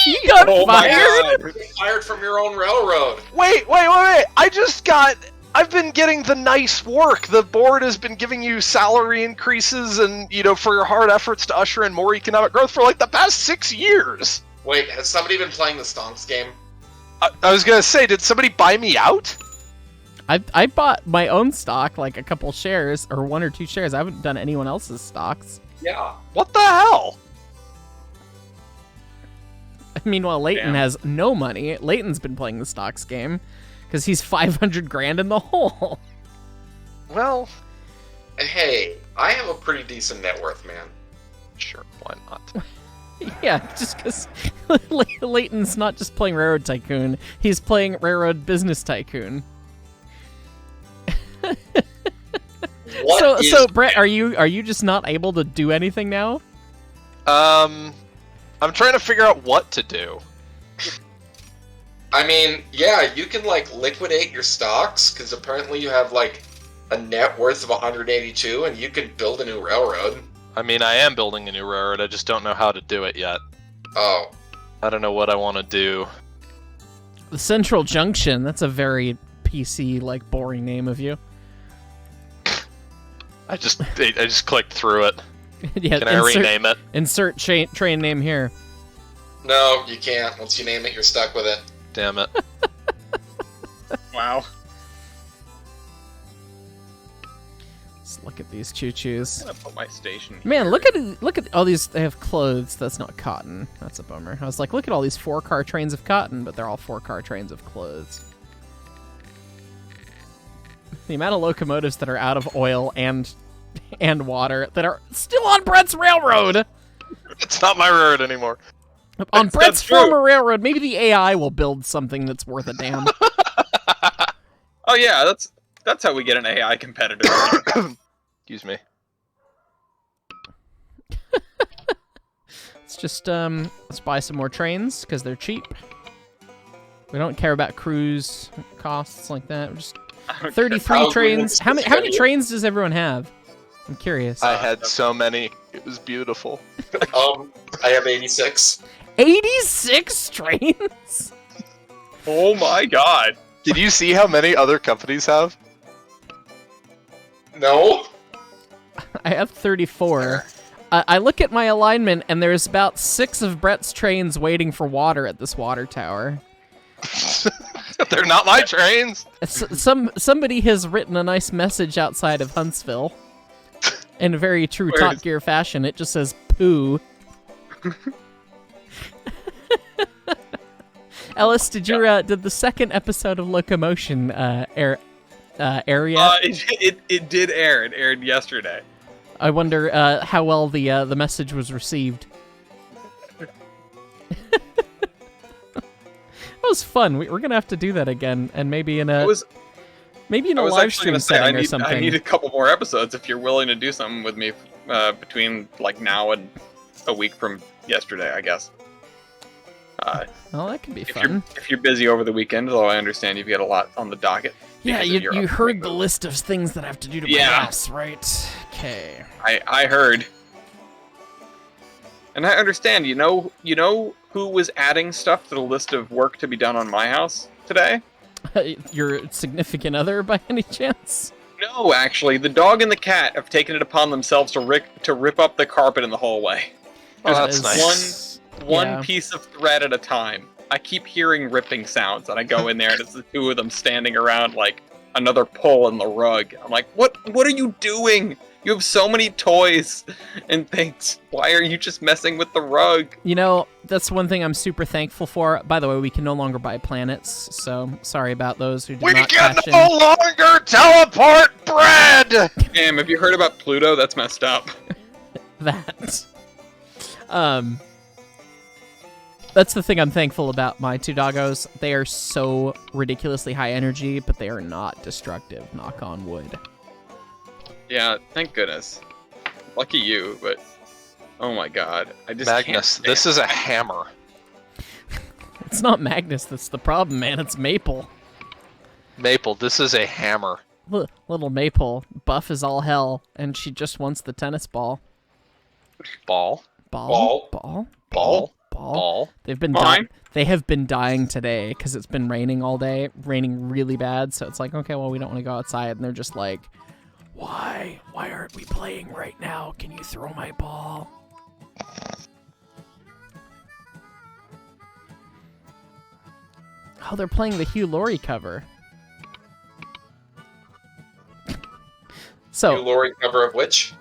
You got Oh my fired? God. You're fired from your own railroad. Wait. I've been getting the nice work. The board has been giving you salary increases and, for your hard efforts to usher in more economic growth for like the past 6 years. Wait, has somebody been playing the Stonks game? I was gonna say, did somebody buy me out? I bought my own stock, like a couple shares, or 1 or 2 shares. I haven't done anyone else's stocks. Yeah. What the hell? Meanwhile, Leighton Damn. has no money. Leighton's been playing the stocks game because he's 500 grand in the hole. Well, Hey, I have a pretty decent net worth, man. sure, why not? Yeah, just because Leighton's not just playing Railroad Tycoon, he's playing Railroad Business Tycoon. What So Brett, are you just not able to do anything now? I'm trying to figure out what to do. I mean, yeah, you can liquidate your stocks because apparently you have a net worth of 182, and you can build a new railroad. I mean, I am building a new railroad. I just don't know how to do it yet. Oh, I don't know what I want to do. The Central Junction. That's a very PC boring name of you. I just clicked through it. Yeah, Can I rename it? Insert train name here. no, you can't. Once you name it, you're stuck with it. Damn it. Wow. Let's look at these choo-choos. I'm gonna put my station. Man, look at all these. They have clothes. That's not cotton. That's a bummer. I was like, look at all these 4-car trains of cotton, but they're all 4-car trains of clothes. The amount of locomotives that are out of oil and water that are still on Brett's railroad. It's not my railroad anymore. On That's Brett's true. former railroad, maybe the AI will build something that's worth a damn. Oh yeah, that's how we get an AI competitor. Excuse me. Let's just let's buy some more trains because they're cheap. We don't care about cruise costs like that. We're just 33 Probably trains. How many schedule. trains does everyone have? I'm curious. I had so many. It was beautiful. I have 86. 86 trains? Oh my god. Did you see how many other companies have? No? I have 34. I look at my alignment, and there's about 6 of Brett's trains waiting for water at this water tower. They're not my trains. Somebody has written a nice message outside of Huntsville. In a very true Where Top is- Gear fashion, it just says poo. Ellis, did the second episode of Locomotion air yet? It did air. It aired yesterday. I wonder how well the message was received. That was fun. We're gonna have to do that again, and maybe in a I was live actually stream gonna say setting or I something. need a couple more episodes if you're willing to do something with me between now and a week from yesterday, I guess. Oh, that could be fun. If you're busy over the weekend, though I understand you've got a lot on the docket. Yeah, because of your you upcoming heard the move. list of things that I have to do to my Yeah. house, right? Okay. I heard. And I understand. You know who was adding stuff to the list of work to be done on my house today? Your significant other, by any chance? No, actually, the dog and the cat have taken it upon themselves to rip up the carpet in the hallway. Oh, That that's is- nice. One Yeah. piece of thread at a time. I keep hearing ripping sounds, and I go in there, and it's the two of them standing around like another pull in the rug. I'm like, what are you doing? You have so many toys and things. Why are you just messing with the rug? You know, that's one thing I'm super thankful for. By the way, we can no longer buy planets, so sorry about those who did We not can cash in. no longer teleport bread! Damn, have you heard about Pluto? That's messed up. That. That's the thing I'm thankful about my two doggos. They are so ridiculously high energy, but they are not destructive, knock on wood. Yeah, thank goodness. Lucky you, but oh my god. I just Magnus, can't this is a hammer. It's not Magnus that's the problem, man. It's Maple. Maple, this is a hammer. Little Maple, buff as all hell, and she just wants the tennis ball. Ball. Ball? Ball. Ball? Ball. They've been Fine. They have been dying today because it's been raining all day, raining really bad. So it's like, okay, well, we don't want to go outside, and they're just like, why aren't we playing right now? Can you throw my ball? Oh, they're playing the Hugh Laurie cover. So Hugh Laurie cover of which?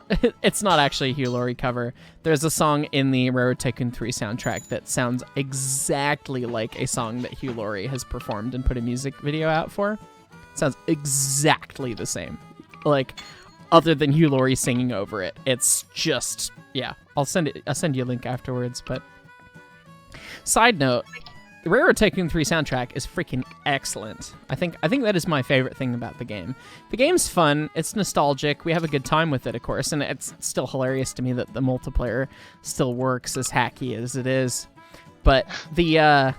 it's not actually a Hugh Laurie cover. There's a song in the Railroad Tycoon 3 soundtrack that sounds exactly like a song that Hugh Laurie has performed and put a music video out for. Sounds exactly the same. Like, other than Hugh Laurie singing over it. It's just, yeah. I'll send you a link afterwards, but side note, the Railroad Tycoon 3 soundtrack is freaking excellent. I think that is my favorite thing about the game. The game's fun, it's nostalgic, we have a good time with it, of course, and it's still hilarious to me that the multiplayer still works as hacky as it is. But the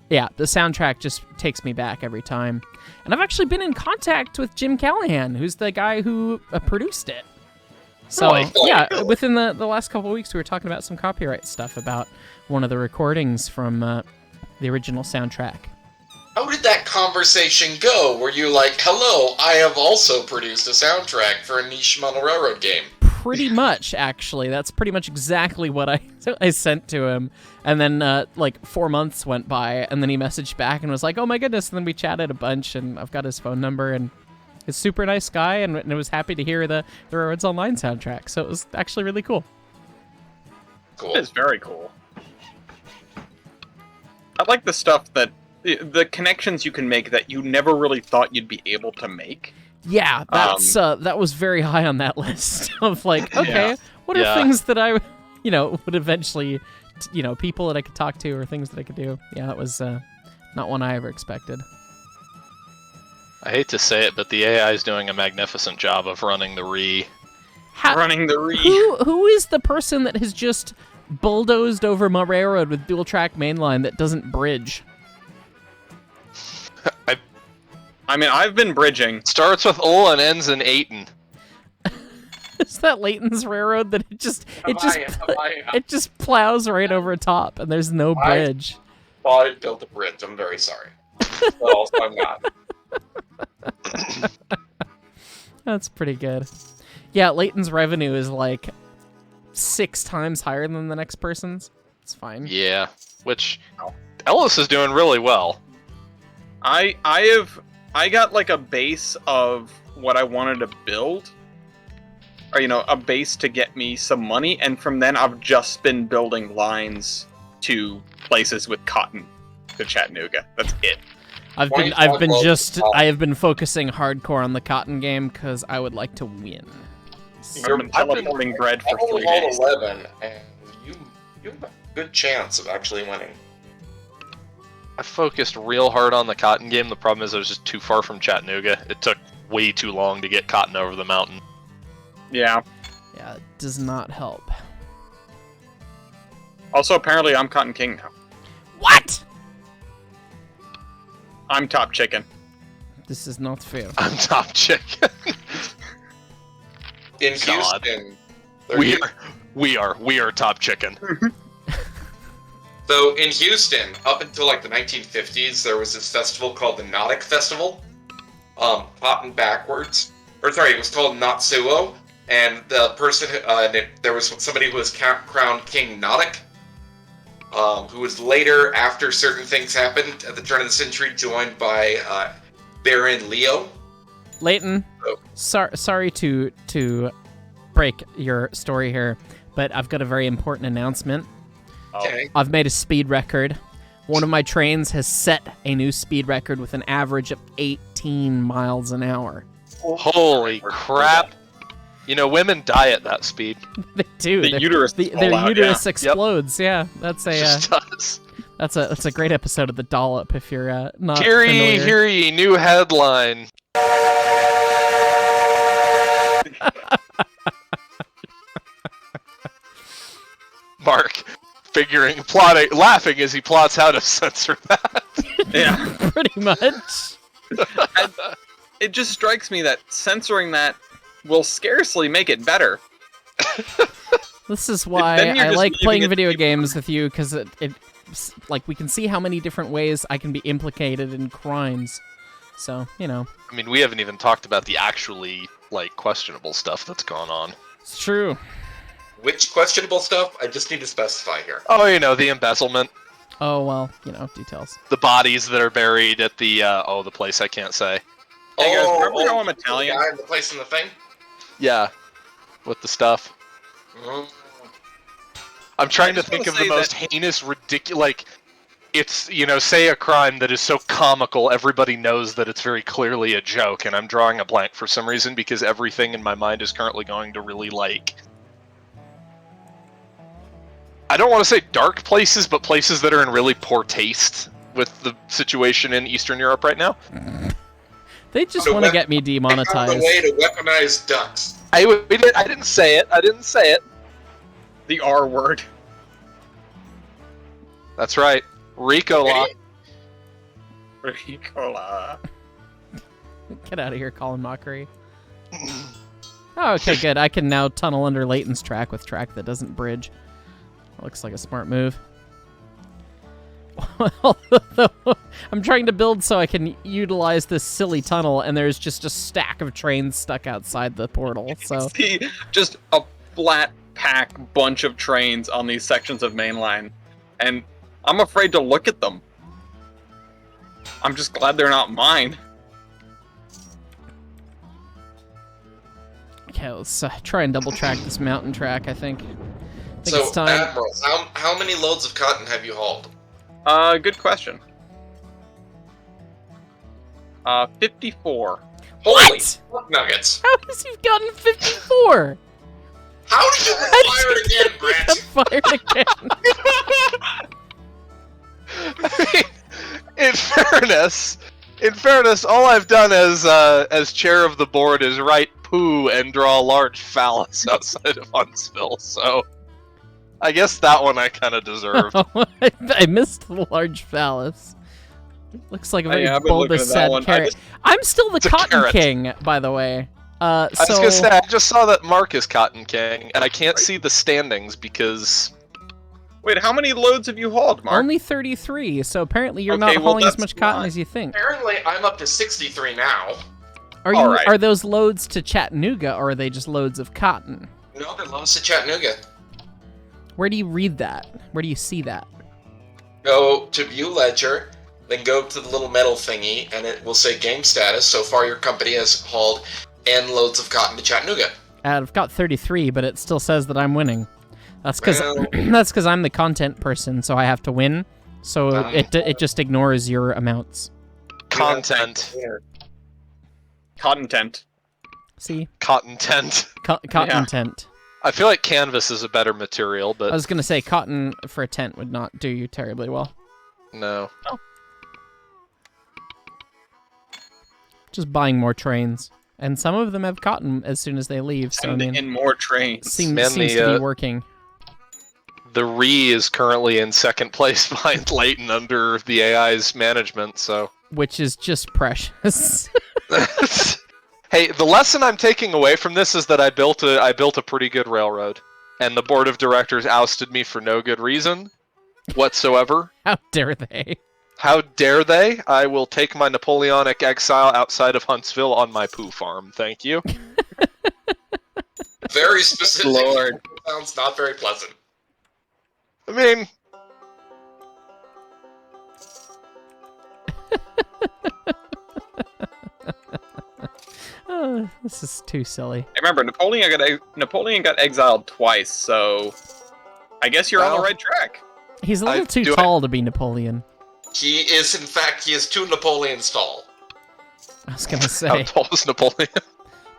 soundtrack just takes me back every time. And I've actually been in contact with Jim Callahan, who's the guy who produced it. So, Really? yeah, within the last couple of weeks, we were talking about some copyright stuff about one of the recordings from the original soundtrack. How did that conversation go? Were you like, hello, I have also produced a soundtrack for a niche model railroad game? Pretty much, actually. That's pretty much exactly what I sent to him. And then, 4 months went by, and then he messaged back and was like, oh my goodness, and then we chatted a bunch, and I've got his phone number, and he's a super nice guy, and was happy to hear the Railroads Online soundtrack, so it was actually really cool. Cool. It is very cool. I like the stuff that the connections you can make that you never really thought you'd be able to make. Yeah, that's that was very high on that list of like, okay, Yeah. what are Yeah. things that I, would eventually, people that I could talk to or things that I could do. Yeah, that was not one I ever expected. I hate to say it, but the AI is doing a magnificent job of running the Running the Who is the person that has just bulldozed over my railroad with dual track mainline that doesn't bridge? I mean, I've been bridging. Starts with ul and ends in Aiton. Is that Leighton's railroad that it I just plows right over top and there's no bridge? thought it built a bridge. I'm very sorry. But also, I'm not. That's pretty good. Yeah, Leighton's revenue is like 6 times higher than the next person's. It's fine. Yeah, which Ellis is doing really well. I got like a base of what I wanted to build. Or, a base to get me some money, and from then I've just been building lines to places with cotton to Chattanooga. That's it. I have been focusing hardcore on the cotton game because I would like to win. I've been teleporting bread for I'm 3 level days. 11, and you have a good chance of actually winning. I focused real hard on the cotton game. The problem is I was just too far from Chattanooga. It took way too long to get cotton over the mountain. Yeah. Yeah, it does not help. Also, apparently I'm Cotton King now. What? I'm top chicken. This is not fair. I'm top chicken. In God. Houston, we are top chicken. So in Houston, up until like the 1950s, there was this festival called the Nautic Festival. Cotton backwards. Or sorry, it was called Natsuo. And the person, there was somebody who was crowned King Nautic, who was later, after certain things happened at the turn of the century, joined by Baron Leo. Leighton, Oh. sorry to break your story here, but I've got a very important announcement. Okay. I've made a speed record. One of my trains has set a new speed record with an average of 18 miles an hour. Holy crap! You know, women die at that speed. They do. The uterus their fall out, uterus yeah. explodes. Yeah, that's It a just does. that's a great episode of The Dollop. If you're not Hear ye, familiar. hear ye, new headline. Mark, laughing as he plots how to censor that. Yeah. Pretty much. It just strikes me that censoring that will scarcely make it better. This is why Then you're I just like leaving playing it to video people. games with you, because like we can see how many different ways I can be implicated in crimes. So, you know. I mean, we haven't even talked about the actually, like, questionable stuff that's gone on. It's true. Which questionable stuff? I just need to specify here. Oh, you know, the embezzlement. Oh, well, you know, details. The bodies that are buried at the, the place I can't say. Hey guys, remember how I'm Italian? The guy in the place in the thing? Yeah. With the stuff. Mm. I'm trying to just think wanna of the say most heinous, ridiculous, like, it's, you know, say a crime that is so comical, everybody knows that it's very clearly a joke, and I'm drawing a blank for some reason because everything in my mind is currently going to really, like... I don't want to say dark places, but places that are in really poor taste with the situation in Eastern Europe right now. They just want to get me demonetized. I found a way to weaponize ducks. I didn't say it. I didn't say it. The R word. That's right. Ricola. Ricola. Get out of here, Colin Mockery. Oh, okay, good. I can now tunnel under Leighton's track with track that doesn't bridge. Looks like a smart move. I'm trying to build so I can utilize this silly tunnel, and there's just a stack of trains stuck outside the portal. So See, just a flat pack bunch of trains on these sections of mainline, and I'm afraid to look at them. I'm just glad they're not mine. okay, let's try and double track this mountain track. I think So, it's time. Admiral, how many loads of cotton have you hauled? Good question. 54. Holy What? fuck nuggets! How has he gotten 54? How did you get fired again, Got Grant? fired again. In fairness, all I've done as chair of the board is write poo and draw a large phallus outside of Huntsville, so I guess that one I kind of deserved. I missed the large phallus. Looks like a very I've been looking bulbous, at that sad one. carrot. I'm still the It's a Cotton carrot. King, by the way. I was gonna say, I just saw that Mark is Cotton King, and I can't see the standings because... Wait, how many loads have you hauled, Mark? Only 33, so apparently you're Okay, not well, hauling as that's much cotton not- as you think. Apparently, I'm up to 63 now. Alright. Are those loads to Chattanooga, or are they just loads of cotton? No, they're loads to Chattanooga. Where do you read that? Where do you see that? Go to View Ledger, then go to the little metal thingy, and it will say game status. So far, your company has hauled N loads of cotton to Chattanooga. I've got 33, but it still says that I'm winning. That's because Well- I'm the content person, so I have to win. So it just ignores your amounts. Content. Cotton tent. See, Cotton tent. cotton Yeah. tent. I feel like canvas is a better material, I but was gonna say cotton for a tent would not do you terribly well. no. Just buying more trains, and some of them have cotton as soon as they leave. So I Send mean, in more trains. seems Man, to be working. The Re is currently in second place behind Leighton under the AI's management, so... Which is just precious. Hey, the lesson I'm taking away from this is that I built a pretty good railroad, and the board of directors ousted me for no good reason whatsoever. How dare they? How dare they? I will take my Napoleonic exile outside of Huntsville on my poo farm. Thank you. Very specific. Lord. Sounds not very pleasant. I mean, This is too silly. I remember Napoleon got exiled twice, so I guess you're on the Well, right track. He's a little too tall to be Napoleon. He is, in fact, he is 2 Napoleons tall. I was gonna How say, tall was Napoleon?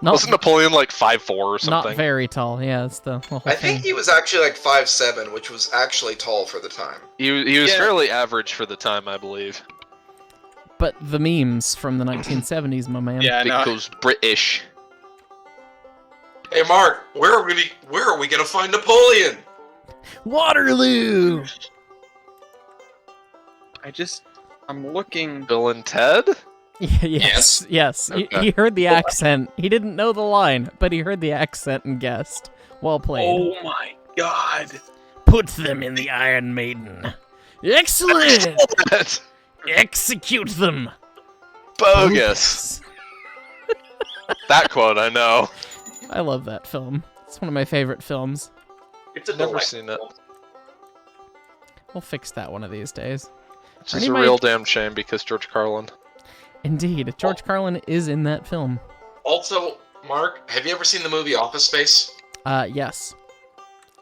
not, Wasn't Napoleon like 5'4" or something? not very tall. Yeah, that's the whole I thing. think he was actually like 5'7", which was actually tall for the time. He was Yeah. fairly average for the time, I believe. But the memes from the 1970s, my man. Yeah, no. Because British. Hey, Mark, where are we gonna find Napoleon? Waterloo! I'm looking. Bill and Ted? Yes. He Okay. heard the accent. He didn't know the line, but he heard the accent and guessed. Well played. Oh my god. Put them in the Iron Maiden. Excellent! Execute them! Bogus. That quote, I know. I love that film. It's one of my favorite films. It's a Never delight. seen it. We'll fix that one of these days. Which is Ernie a might- real damn shame because George Carlin. Indeed, George Carlin is in that film. Also, Mark, have you ever seen the movie Office Space? Yes.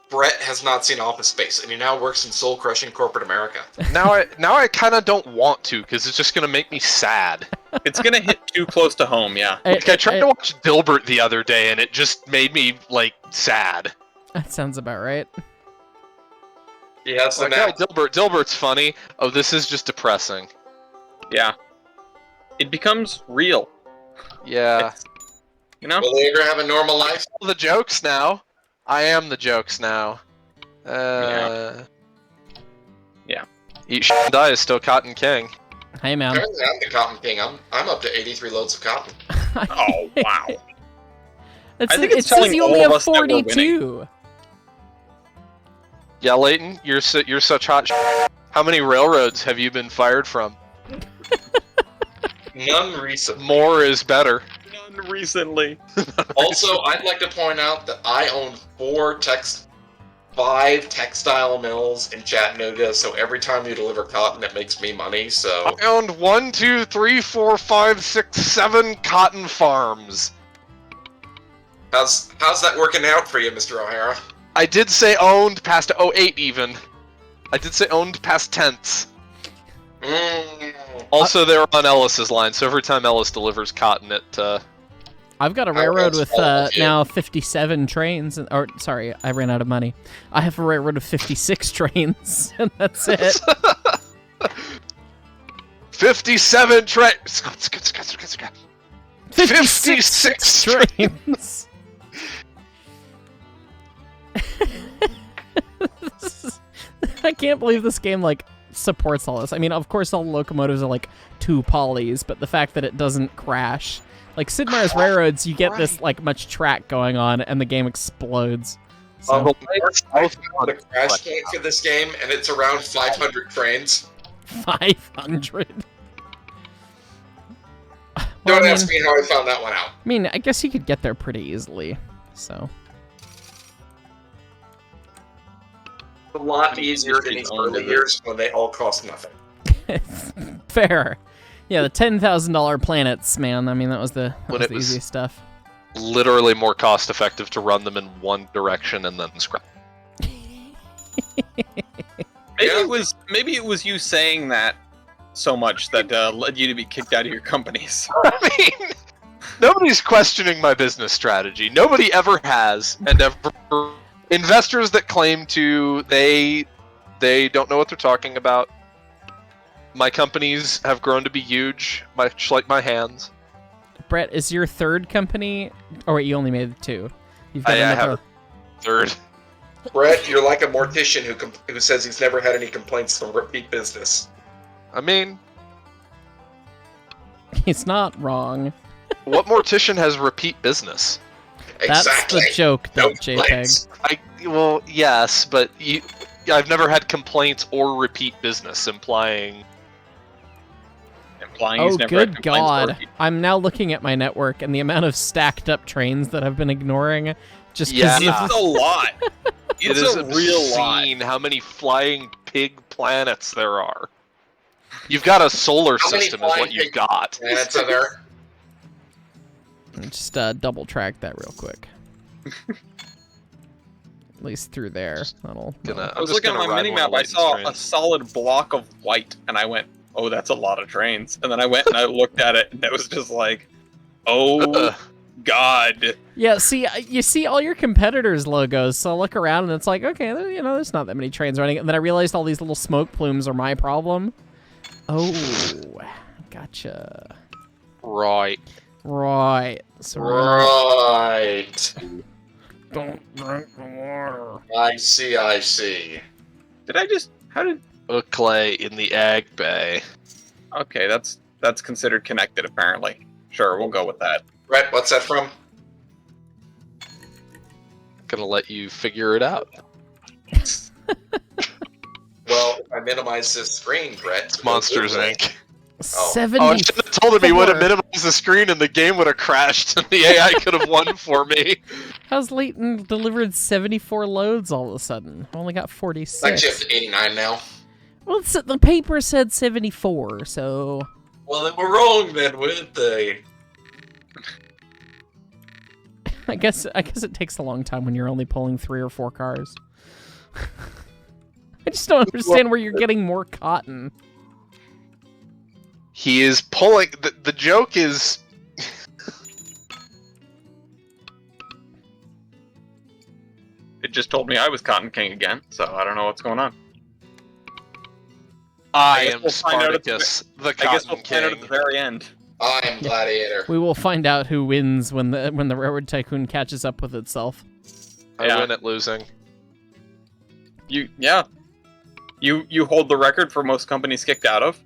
Brett has not seen Office Space, and he now works in soul-crushing corporate America. Now I kind of don't want to because it's just gonna make me sad. It's gonna hit too close to home, yeah. Like, I tried to watch Dilbert the other day and it just made me like sad. That sounds about right. Yeah, so Like, now oh, Dilbert's funny. Oh, this is just depressing. Yeah. It becomes real. Yeah. You know? will they ever have a normal life? The jokes now. I am the jokes now. Yeah. Eat shit and die is still Cotton King. Hey, man. Apparently, I'm the cotton king. I'm up to 83 loads of cotton. Oh wow. It's, I think it it's says telling you all only of have us that we're winning. 42. Yeah, Leighton, you're such hot shit. How many railroads have you been fired from? None recently. More is better. None recently. Also, I'd like to point out that I own 5 textile mills in Chattanooga, so every time you deliver cotton, it makes me money, so... I owned 1, 2, 3, 4, 5, 6, 7 cotton farms. How's that working out for you, Mr. O'Hara? I did say owned past 08 even. I did say owned past tenths. Also, they were on Ellis's line, so every time Ellis delivers cotton, I've got a railroad with that's now 57 trains. Or, sorry, I ran out of money. I have a railroad of 56 trains, and that's it. 57 trains. 56 trains. I can't believe this game, like, supports all this. I mean, of course, all the locomotives are, like, 2 polys, but the fact that it doesn't crash. Like, Sid Meier's Railroads, you get this, like, much track going on, and the game explodes. So, I found the crash point for this game, and it's around 500 trains. 500. Don't ask me how I found that one out. I mean, I guess you could get there pretty easily, so. A lot easier than these early years when they all cost nothing. Fair. Yeah, the $10,000 planets, man. I mean, that was the When easiest stuff. Literally more cost effective to run them in one direction and then scrap. Maybe it was you saying that so much that led you to be kicked out of your companies. I mean, nobody's questioning my business strategy. Nobody ever has, and ever. Investors that claim to, they don't know what they're talking about. My companies have grown to be huge, much like my hands. Brett, is your third company? Oh, wait, you only made 2. You've got I another. have a third. Brett, you're like a mortician who says he's never had any complaints from repeat business. I mean, He's not wrong. what mortician has repeat business? That's Exactly. the joke, though, No JPEG. complaints. Well, yes, but I've never had complaints or repeat business, implying Implying Oh, he's never had good complaints or- God. I'm now looking at my network, and the amount of stacked up trains that I've been ignoring just Yeah. because It's a lot. it It's is a real lot. obscene how many flying pig planets there are. You've got a solar How many system, is what flying you've pig got. planets are there? Just double track that real quick. At least through there. I was looking at my mini-map, I saw a solid block of white, and I went, oh, that's a lot of trains. And then I went and I looked at it, and it was just like, oh, God. Yeah, see, you see all your competitors' logos, so I look around, and it's like, okay, there's not that many trains running. And then I realized all these little smoke plumes are my problem. Oh, gotcha. Right. So Right. don't drink the water. I see. How did... A clay in the Ag Bay. Okay, that's considered connected, apparently. Sure, we'll go with that. Right, what's that from? Gonna let you figure it out. Well, if I minimize this screen, Brett. It's Monsters Inc. 74. Oh, I should have told him he would have minimized the screen and the game would have crashed and the AI could have won for me. How's Leighton delivered 74 loads all of a sudden? I only got 46. Actually, up to 89 now. Well, the paper said 74, so... Well, they were wrong then, weren't they? I guess it takes a long time when you're only pulling 3 or 4 cars. I just don't understand where you're getting more cotton. He is pulling... The joke is... It just told me I was Cotton King again, so I don't know what's going on. I guess am we'll find out Spartacus, the I guess Cotton we'll find out at the King. very end. I'm Gladiator. We will find out who wins when the Railroad Tycoon catches up with itself. I Yeah. win at losing. You hold the record for most companies kicked out of.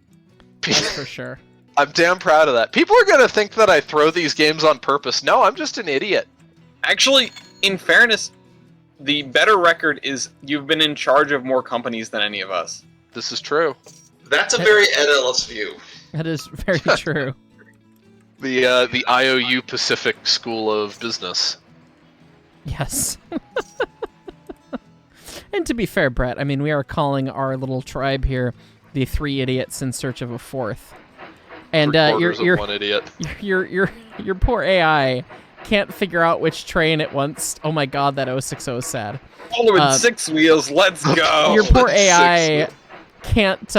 That's for sure. I'm damn proud of that. People are gonna think that I throw these games on purpose. No, I'm just an idiot. Actually, in fairness, the better record is you've been in charge of more companies than any of us. This is true. That's a very Ed Ellis view. That is very true. The IOU Pacific School of Business. Yes. And to be fair, Brett, I mean, we are calling our little tribe here the 3 idiots in search of a 4th. And Three-quarters of one idiot. your poor AI can't figure out which train it wants. Oh my god, that 060 is sad. Following 6 wheels, let's go! Your poor AI Six. can't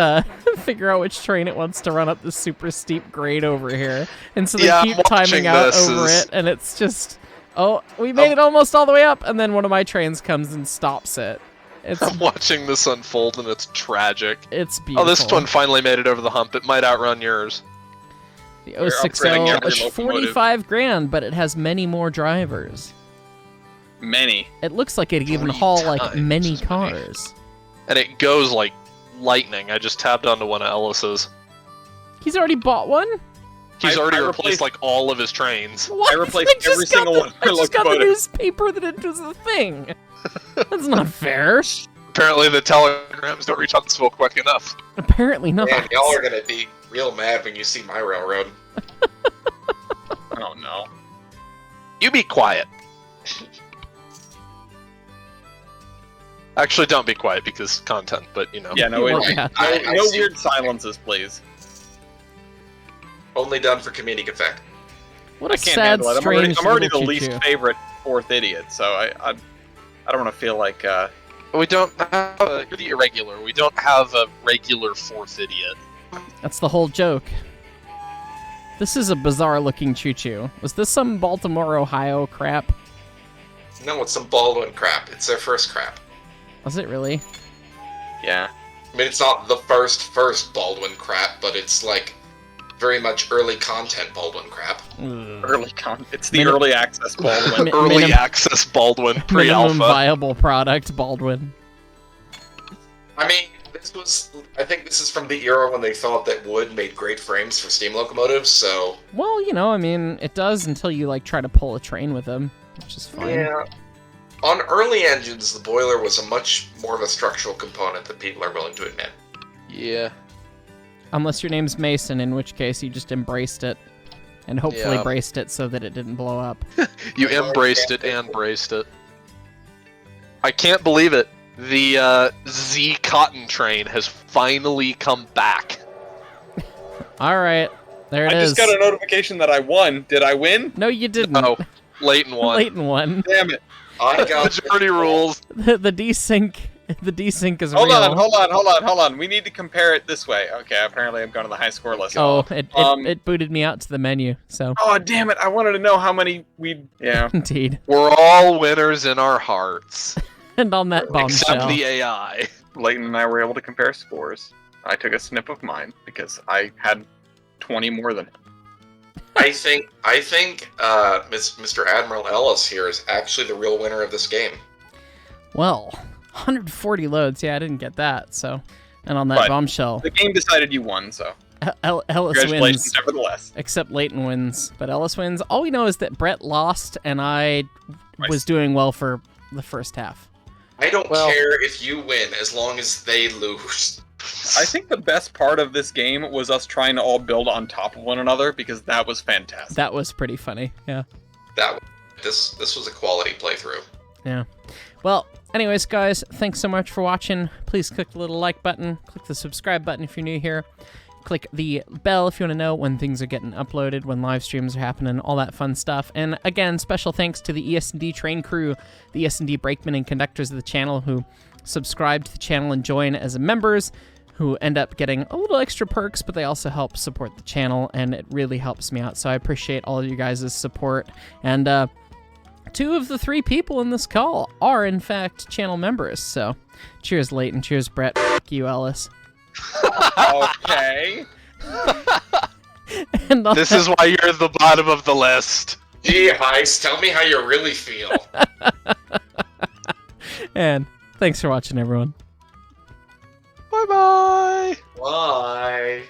figure out which train it wants to run up this super steep grade over here. And so they Yeah, keep I'm watching timing out this over as- it, and it's just, oh, we made it almost all the way up, and then one of my trains comes and stops it. It's I'm watching this unfold and it's tragic. it's beautiful. Oh, this one finally made it over the hump. It might outrun yours. The We're 060 upgrading every is locomotive. 45 grand, but it has many more drivers. Many. It looks like it can even 3 haul like times many as many. cars. And it goes like lightning. I just tapped onto one of Ellis's. He's already bought one? He's I already replaced- replaced like all of his trains. What? replaced every single one of I my just got the locomotives. newspaper that it was a thing. That's not fair. Apparently the telegrams don't reach Huntsville quick enough. Apparently not. Man, y'all are gonna be real mad when you see my railroad. Oh no. You be quiet. Actually, don't be quiet because content, but you know. Yeah, no, Well, wait, yeah. I no see. weird silences, please. Only done for comedic effect. What I a can't sad, handle it. I'm already strange the little least choo-choo. favorite 4th idiot, so I don't want to feel like We don't have you're the irregular. We don't have a regular 4th idiot. That's the whole joke. This is a bizarre-looking choo-choo. Was this some Baltimore, Ohio crap? No, it's some Baldwin crap. It's their first crap. Was it really? yeah. I mean, it's not the first Baldwin crap, but it's like very much early content Baldwin crap. It's the Minim- early access Baldwin. Mi- Early minim- access Baldwin, Minimum pre-alpha. viable product, Baldwin. I mean, I think this is from the era when they thought that wood made great frames for steam locomotives, so... Well, you know, I mean, it does until you, like, try to pull a train with them, which is fine. Yeah. On early engines, the boiler was a much more of a structural component than people are willing to admit. Yeah. Unless your name's Mason, in which case you just embraced it. And hopefully Yeah. braced it so that it didn't blow up. You embraced it and braced it. I can't believe it. The Z Cotton train has finally come back. Alright. There it I is. just got a notification that I won. Did I win? No, you didn't. No, Leighton won. Leighton won. Damn it. I got Majority rules. The desync is Hold real. on. We need to compare it this way. Okay, apparently I'm going to the high score list. Oh, it booted me out to the menu. So Oh, damn it. I wanted to know how many Yeah. indeed. We're all winners in our hearts, And on that except bombshell, the AI. Leighton and I were able to compare scores. I took a snip of mine because I had 20 more than him. I think Mr. Admiral Ellis here is actually the real winner of this game. well, 140 loads. Yeah, I didn't get that. So, and on that But bombshell, The game decided you won, so Ellis congratulations wins. nevertheless. Except Leighton wins, but Ellis wins. All we know is that Brett lost, and I was Nice. doing well for the first half. I don't Well- care if you win as long as they lose. I think the best part of this game was us trying to all build on top of one another because that was fantastic. That was pretty funny. Yeah. This was a quality playthrough. Yeah. Well, anyways, guys, thanks so much for watching. Please click the little like button. Click the subscribe button if you're new here. Click the bell if you want to know when things are getting uploaded, when live streams are happening, all that fun stuff. And again, special thanks to the ES&D train crew, the ES&D Brakeman and conductors of the channel who subscribe to the channel and join as members, who end up getting a little extra perks, but they also help support the channel, and it really helps me out. So I appreciate all of you guys' support. And 2 of the 3 people in this call are, in fact, channel members. So cheers, Leighton. Cheers, Brett. Fuck you, Ellis. Okay. And on This is why you're the bottom of the list. Gee, Heist, tell me how you really feel. and thanks for watching, everyone. Bye-bye. Bye.